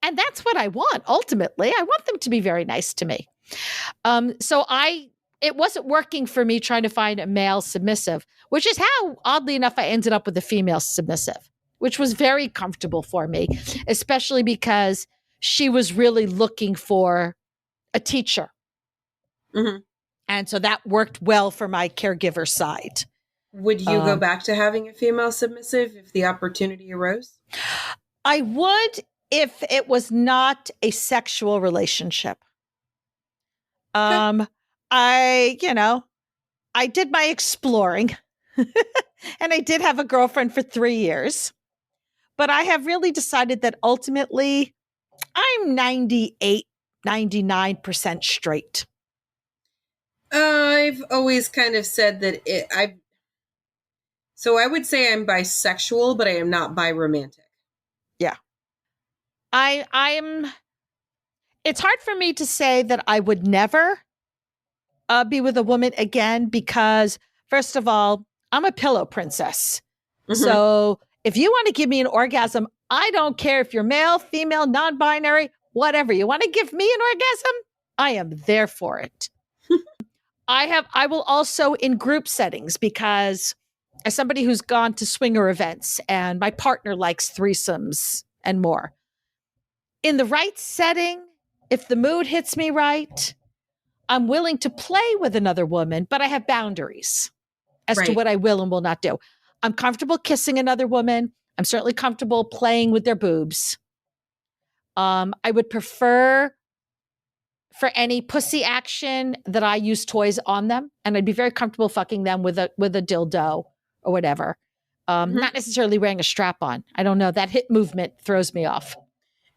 Speaker 4: And that's what I want. Ultimately, I want them to be very nice to me. It wasn't working for me trying to find a male submissive, which is how, oddly enough, I ended up with a female submissive, which was very comfortable for me, especially because she was really looking for a teacher. Mm-hmm. And so that worked well for my caregiver side.
Speaker 2: Would you go back to having a female submissive if the opportunity arose?
Speaker 4: I would if it was not a sexual relationship. Okay. I did my exploring and I did have a girlfriend for 3 years, but I have really decided that ultimately I'm 98, 99% straight.
Speaker 2: I've always kind of said that so I would say I'm bisexual, but I am not biromantic.
Speaker 4: Yeah. It's hard for me to say that I would never be with a woman again because, first of all, I'm a pillow princess. Mm-hmm. So if you want to give me an orgasm, I don't care if you're male, female, non-binary, whatever. You want to give me an orgasm? I am there for it. I will also in group settings because as somebody who's gone to swinger events and my partner likes threesomes and more. In the right setting, if the mood hits me right, I'm willing to play with another woman, but I have boundaries as to what I will and will not do. I'm comfortable kissing another woman. I'm certainly comfortable playing with their boobs. I would prefer for any pussy action that I use toys on them, and I'd be very comfortable fucking them with a dildo or whatever. Not necessarily wearing a strap on. I don't know. That hip movement throws me off.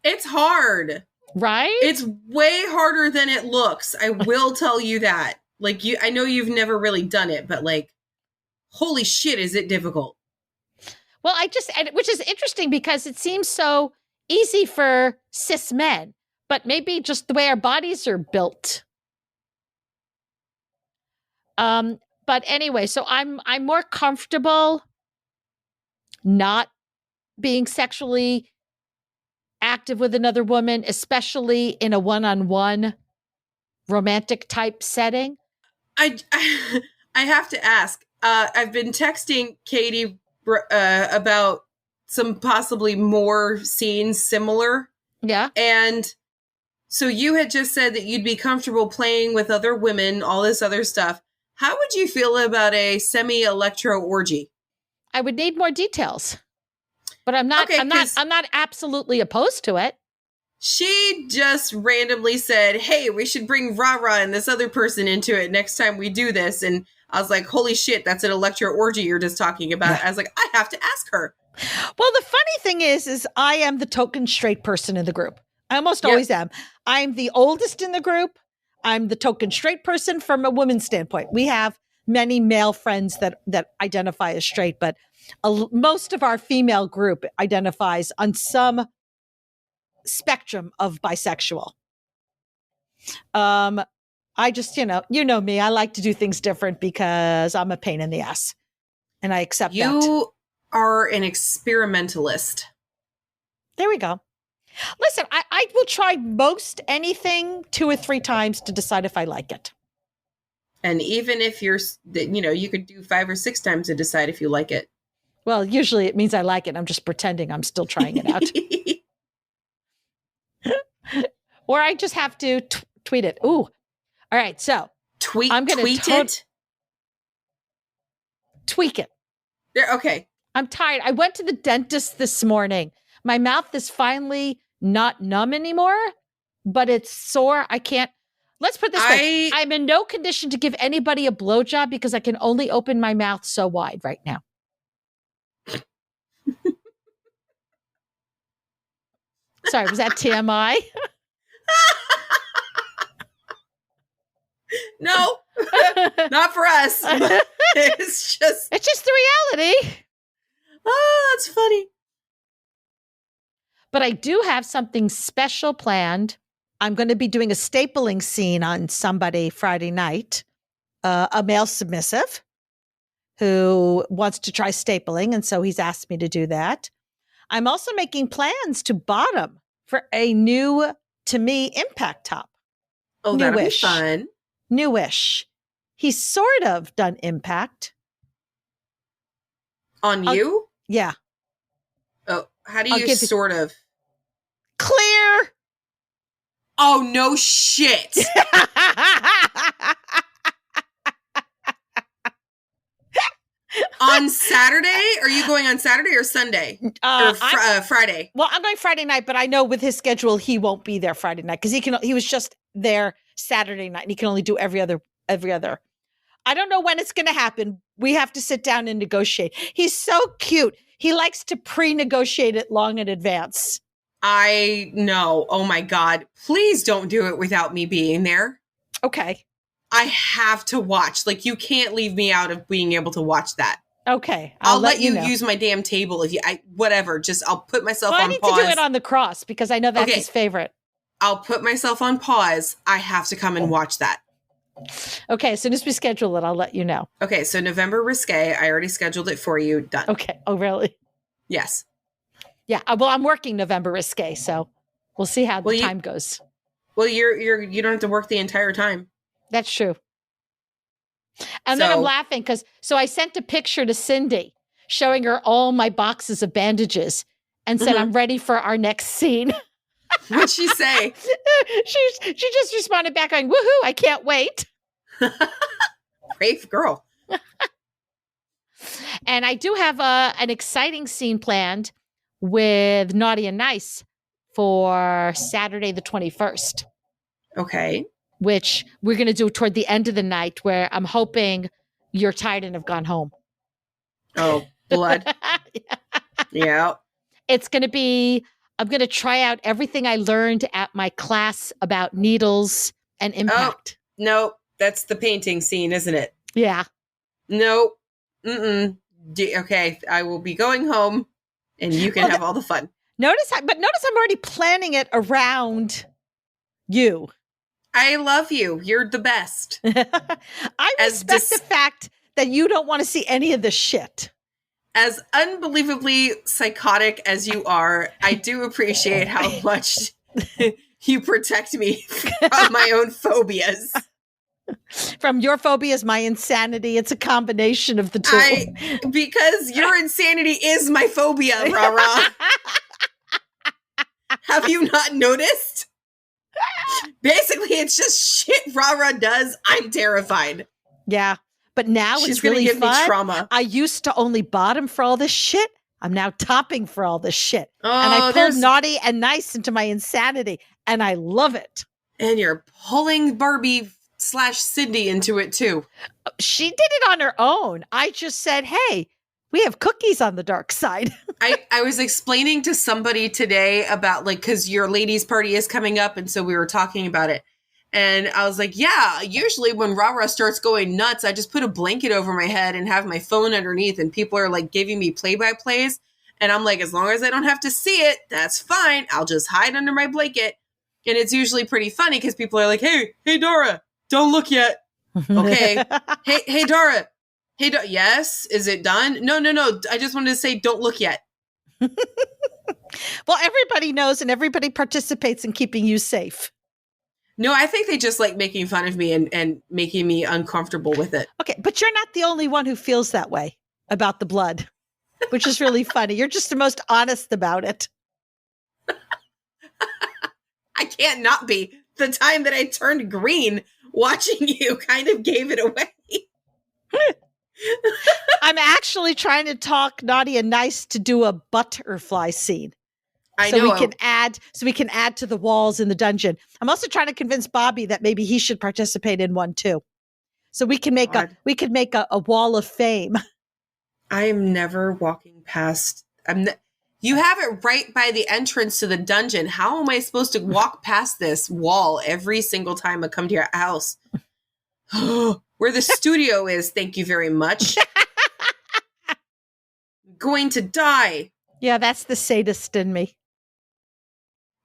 Speaker 2: It's hard.
Speaker 4: Right?
Speaker 2: It's way harder than it looks. I will tell you that. Like I know you've never really done it, but like, holy shit, is it difficult?
Speaker 4: Well, which is interesting because it seems so easy for cis men, but maybe just the way our bodies are built. But anyway, so I'm more comfortable not being sexually active with another woman, especially in a one-on-one romantic type setting.
Speaker 2: I have to ask. I've been texting Katie about some possibly more scenes similar.
Speaker 4: Yeah.
Speaker 2: And so you had just said that you'd be comfortable playing with other women, all this other stuff. How would you feel about a semi-electro orgy?
Speaker 4: I would need more details. But I'm not absolutely opposed to it.
Speaker 2: She just randomly said, hey, we should bring Rara and this other person into it next time we do this. And I was like, holy shit, that's an electro orgy you're just talking about. I was like, I have to ask her.
Speaker 4: Well, the funny thing is I am the token straight person in the group. I almost always am. I'm the oldest in the group. I'm the token straight person from a woman's standpoint. We have many male friends that identify as straight, but most of our female group identifies on some spectrum of bisexual. I just, you know me, I like to do things different because I'm a pain in the ass, and I accept that.
Speaker 2: You are an experimentalist.
Speaker 4: There we go. Listen, I will try most anything 2 or 3 times to decide if I like it.
Speaker 2: And even if you could do 5 or 6 times to decide if you like it.
Speaker 4: Well, usually it means I like it. I'm just pretending I'm still trying it out. Or I just have to tweet it. Ooh. All right. So I'm going to tweet it. Tweak it.
Speaker 2: Yeah, okay.
Speaker 4: I'm tired. I went to the dentist this morning. My mouth is finally not numb anymore, but it's sore. I can't. Let's put it this way. I'm in no condition to give anybody a blowjob because I can only open my mouth so wide right now. Sorry, was that TMI?
Speaker 2: No, not for us. It's just
Speaker 4: the reality.
Speaker 2: Oh, that's funny.
Speaker 4: But I do have something special planned. I'm going to be doing a stapling scene on somebody Friday night, a male submissive who wants to try stapling. And so he's asked me to do that. I'm also making plans to bottom for a new, to me, impact top.
Speaker 2: Oh, that'll be fun.
Speaker 4: Newish. He's sort of done impact.
Speaker 2: On you?
Speaker 4: Yeah.
Speaker 2: Oh, how do you sort of?
Speaker 4: Clear.
Speaker 2: Oh, no shit. On Saturday? Are you going on Saturday or Sunday? Or Friday?
Speaker 4: Well, I'm going Friday night, but I know with his schedule, he won't be there Friday night because he was just there Saturday night and he can only do every other. I don't know when it's going to happen. We have to sit down and negotiate. He's so cute. He likes to pre-negotiate it long in advance.
Speaker 2: I know. Oh my God. Please don't do it without me being there.
Speaker 4: Okay.
Speaker 2: I have to watch. Like, you can't leave me out of being able to watch that.
Speaker 4: Okay.
Speaker 2: I'll let you use my damn table if whatever. Just, I'll put myself on pause.
Speaker 4: I need to do it on the cross because I know that's his favorite.
Speaker 2: I'll put myself on pause. I have to come and watch that.
Speaker 4: Okay. As soon as we schedule it, I'll let you know.
Speaker 2: Okay. So November risque. I already scheduled it for you. Done.
Speaker 4: Okay. Oh, really?
Speaker 2: Yes.
Speaker 4: Yeah. Well, I'm working November risque, so we'll see how the time goes.
Speaker 2: Well, you don't have to work the entire time.
Speaker 4: That's true. And then I'm laughing because I sent a picture to Cindy showing her all my boxes of bandages and said, I'm ready for our next scene.
Speaker 2: What'd she say?
Speaker 4: She just responded back going, woohoo, I can't wait.
Speaker 2: Brave girl.
Speaker 4: And I do have an exciting scene planned with Naughty and Nice for Saturday the 21st.
Speaker 2: Okay.
Speaker 4: Which we're going to do toward the end of the night where I'm hoping you're tired and have gone home.
Speaker 2: Oh, blood. Yeah.
Speaker 4: It's going to be, I'm going to try out everything I learned at my class about needles and impact.
Speaker 2: Oh, no, that's the painting scene, isn't it?
Speaker 4: Yeah.
Speaker 2: No. Okay, I will be going home and you can have all the fun.
Speaker 4: Notice I'm already planning it around you.
Speaker 2: I love you. You're the best.
Speaker 4: I respect the fact that you don't want to see any of this shit.
Speaker 2: As unbelievably psychotic as you are, I do appreciate how much you protect me from my own phobias.
Speaker 4: From your phobias, my insanity. It's a combination of the two.
Speaker 2: Because your insanity is my phobia, Rara. Have you not noticed? Basically, it's just shit Rara does. I'm terrified.
Speaker 4: Yeah. But now
Speaker 2: She's
Speaker 4: it's really
Speaker 2: give
Speaker 4: fun.
Speaker 2: Me trauma.
Speaker 4: I used to only bottom for all this shit. I'm now topping for all this shit.
Speaker 2: Oh,
Speaker 4: and I pulled Naughty and Nice into my insanity. And I love it.
Speaker 2: And you're pulling Barbie Cindy into it too.
Speaker 4: She did it on her own. I just said, hey, we have cookies on the dark side.
Speaker 2: I was explaining to somebody today about like, because your ladies' party is coming up. And so we were talking about it. And I was like, yeah, usually when Rara starts going nuts, I just put a blanket over my head and have my phone underneath. And people are like giving me play-by-plays. And I'm like, as long as I don't have to see it, that's fine. I'll just hide under my blanket. And it's usually pretty funny because people are like, hey, Dora, don't look yet. Okay. hey, Dora. Hey, yes. Is it done? No. I just wanted to say, don't look yet.
Speaker 4: Well, everybody knows and everybody participates in keeping you safe.
Speaker 2: No, I think they just like making fun of me and making me uncomfortable with it.
Speaker 4: Okay, but you're not the only one who feels that way about the blood, which is really funny. You're just the most honest about it.
Speaker 2: I can't not be. The time that I turned green watching you kind of gave it away.
Speaker 4: I'm actually trying to talk naughty and nice to do a butterfly scene.
Speaker 2: I know.
Speaker 4: We can add to the walls in the dungeon. I'm also trying to convince Bobby that maybe he should participate in one too. So we can make a wall of fame.
Speaker 2: I am never walking past. You have it right by the entrance to the dungeon. How am I supposed to walk past this wall every single time I come to your house? Where the studio is, thank you very much. I'm going to die.
Speaker 4: Yeah, that's the sadist in me.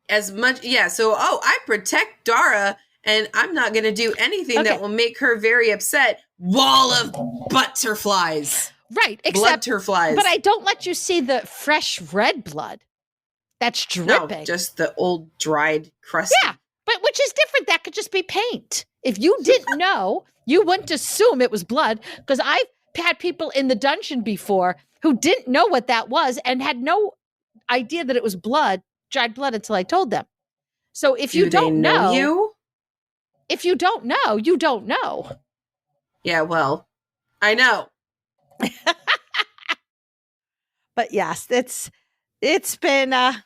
Speaker 2: As much, yeah. So, I protect Dara, and I'm not going to do anything that will make her very upset. Wall of butterflies.
Speaker 4: Right, except
Speaker 2: Bloodterflies.
Speaker 4: But I don't let you see the fresh red blood that's dripping.
Speaker 2: No, just the old dried crusty.
Speaker 4: Yeah, but which is different. That could just be paint. If you didn't know, you wouldn't assume it was blood, because I've had people in the dungeon before who didn't know what that was and had no idea that it was blood, dried blood, until I told them. So if you don't know you? If you don't know, you don't know.
Speaker 2: Yeah, well, I know.
Speaker 4: But yes, it's been a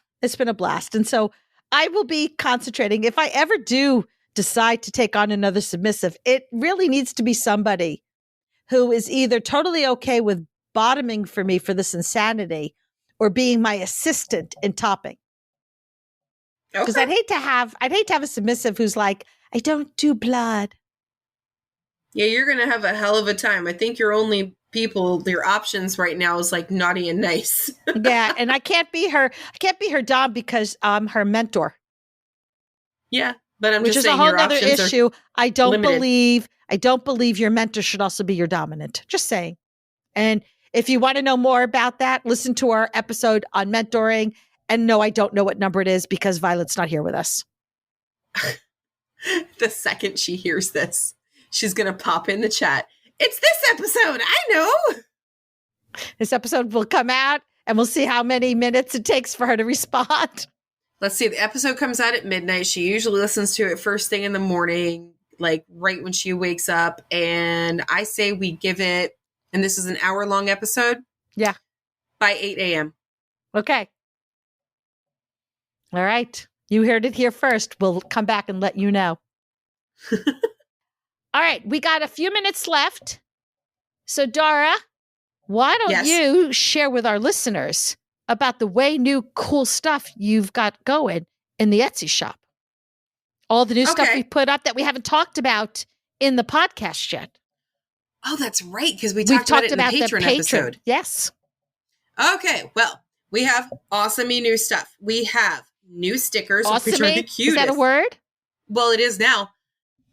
Speaker 4: blast. And so I will be concentrating. If I ever do decide to take on another submissive, it really needs to be somebody who is either totally okay with bottoming for me for this insanity or being my assistant in topping. Because I'd hate to have a submissive who's like, I don't do blood.
Speaker 2: Yeah, you're going to have a hell of a time. I think your options right now is like naughty and nice.
Speaker 4: Yeah, and I can't be her dom because I'm her mentor.
Speaker 2: Yeah, but I'm
Speaker 4: just saying, which is a whole other issue. I don't believe your mentor should also be your dominant. Just saying. And if you want to know more about that, listen to our episode on mentoring. And no, I don't know what number it is because Violet's not here with us.
Speaker 2: The second she hears this, she's going to pop in the chat. It's this episode. I know.
Speaker 4: This episode will come out and we'll see how many minutes it takes for her to respond.
Speaker 2: Let's see. The episode comes out at midnight. She usually listens to it first thing in the morning, like right when she wakes up. And I say we give it, and this is an hour-long episode.
Speaker 4: Yeah.
Speaker 2: By 8 a.m.
Speaker 4: Okay. All right. You heard it here first. We'll come back and let you know. All right. We got a few minutes left. So, Dara, why don't you share with our listeners about the way new cool stuff you've got going in the Etsy shop? All the new stuff we put up that we haven't talked about in the podcast yet.
Speaker 2: Oh, that's right. Because we talked about it in the Patreon episode.
Speaker 4: Yes.
Speaker 2: Okay. Well, we have awesome-y new stuff. We have new stickers, which are the cutest.
Speaker 4: Is that a word?
Speaker 2: Well, it is now.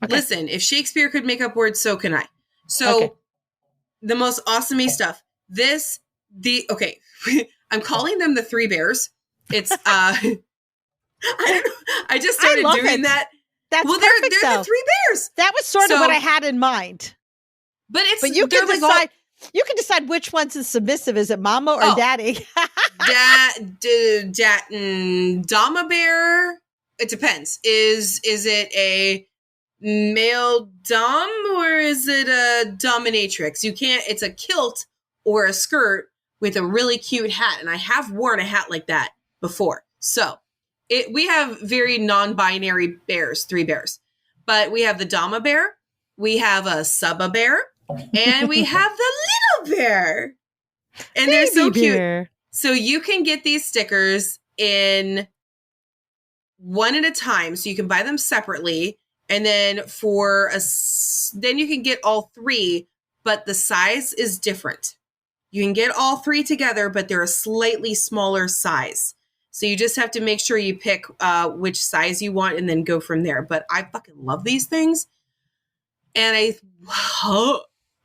Speaker 2: Okay. Listen, if Shakespeare could make up words, so can I. So the most awesome-y stuff. I'm calling them the Three Bears. It's, I don't know. I just started doing that.
Speaker 4: That's
Speaker 2: they're the Three Bears.
Speaker 4: That was sort of what I had in mind.
Speaker 2: But
Speaker 4: you can decide. You can decide which one's the submissive. Is it mama or daddy?
Speaker 2: Dama bear. It depends. Is it a male dom or is it a dominatrix? You can't. It's a kilt or a skirt with a really cute hat, and I have worn a hat like that before. So we have very non-binary bears, Three Bears, but we have the Dama bear, we have a Subba bear, and we have the little bear. And they're so cute. So you can get these stickers in one at a time. So you can buy them separately. And then then you can get all three, but the size is different. You can get all three together, but they're a slightly smaller size. So you just have to make sure you pick which size you want and then go from there. But I fucking love these things. And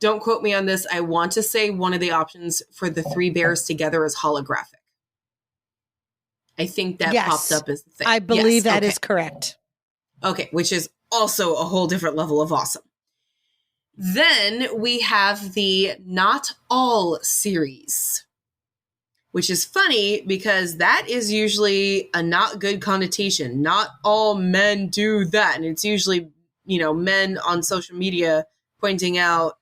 Speaker 2: don't quote me on this. I want to say one of the options for the three bears together is holographic. I think that popped up as the thing.
Speaker 4: I believe that is correct.
Speaker 2: Okay, which is also a whole different level of awesome. Then we have the Not All series, which is funny because that is usually a not good connotation. Not all men do that. And it's usually, men on social media pointing out,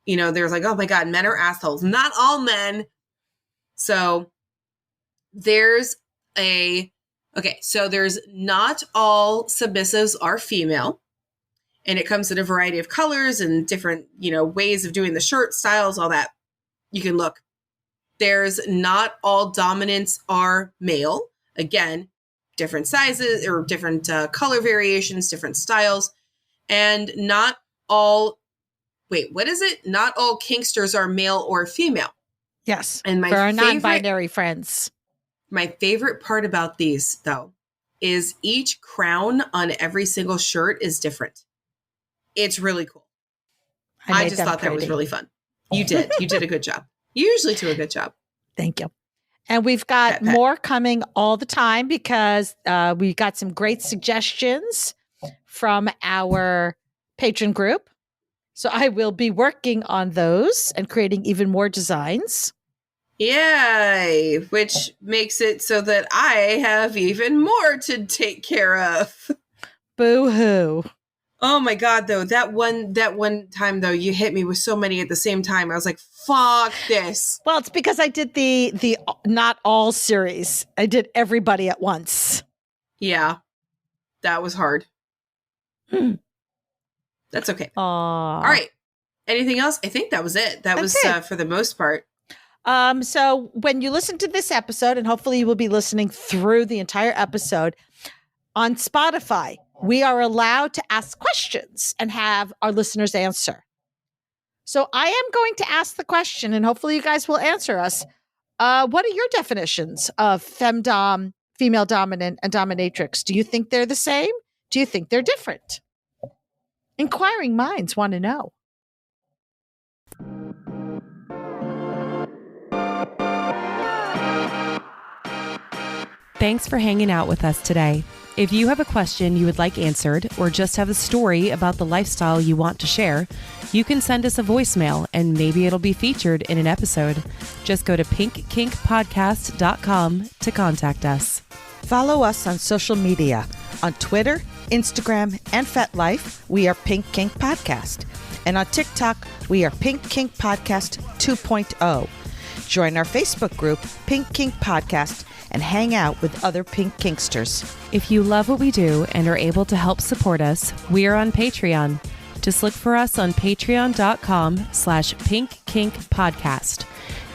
Speaker 2: there's like, oh my God, men are assholes. Not all men. So there's not all submissives are female. And it comes in a variety of colors and different, ways of doing the shirt styles, all that. You can look. There's not all dominants are male. Again, different sizes or different color variations, different styles. And not all, what is it? Not all kinksters are male or female.
Speaker 4: Yes.
Speaker 2: And
Speaker 4: for our non-binary friends.
Speaker 2: My favorite part about these, though, is each crown on every single shirt is different. It's really cool. I just thought that was really fun. You did. You did a good job. You usually do a good job.
Speaker 4: Thank you. And we've got more coming all the time because we got some great suggestions from our patron group. So I will be working on those and creating even more designs.
Speaker 2: Yay! Which makes it so that I have even more to take care of.
Speaker 4: Boo-hoo.
Speaker 2: Oh my God, though, that one time though, you hit me with so many at the same time. I was like, fuck this.
Speaker 4: Well, it's because I did the Not All series. I did everybody at once.
Speaker 2: Yeah. That was hard. That's okay. All right. Anything else? I think that was it. That was for the most part.
Speaker 4: So when you listen to this episode, and hopefully you will be listening through the entire episode on Spotify, we are allowed to ask questions and have our listeners answer. So I am going to ask the question, and hopefully you guys will answer us. What are your definitions of FemDom, female dominant, and dominatrix? Do you think they're the same? Do you think they're different? Inquiring minds want to know.
Speaker 3: Thanks for hanging out with us today. If you have a question you would like answered or just have a story about the lifestyle you want to share, you can send us a voicemail and maybe it'll be featured in an episode. Just go to pinkkinkpodcast.com to contact us.
Speaker 1: Follow us on social media. On Twitter, Instagram, and FetLife, we are Pink Kink Podcast. And on TikTok, we are Pink Kink Podcast 2.0. Join our Facebook group, Pink Kink Podcast, and hang out with other Pink Kinksters.
Speaker 3: If you love what we do and are able to help support us, we are on Patreon. Just look for us on patreon.com/pinkkinkpodcast.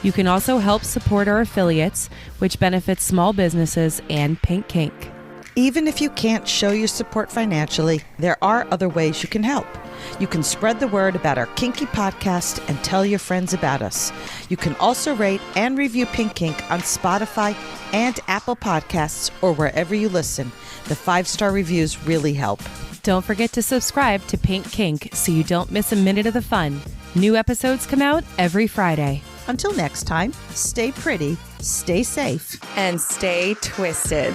Speaker 3: You can also help support our affiliates, which benefits small businesses and Pink Kink.
Speaker 1: Even if you can't show your support financially, there are other ways you can help. You can spread the word about our kinky podcast and tell your friends about us. You can also rate and review Pink Kink on Spotify and Apple Podcasts or wherever you listen. The 5-star reviews really help.
Speaker 3: Don't forget to subscribe to Pink Kink so you don't miss a minute of the fun. New episodes come out every Friday.
Speaker 1: Until next time, stay pretty, stay safe,
Speaker 3: and stay twisted.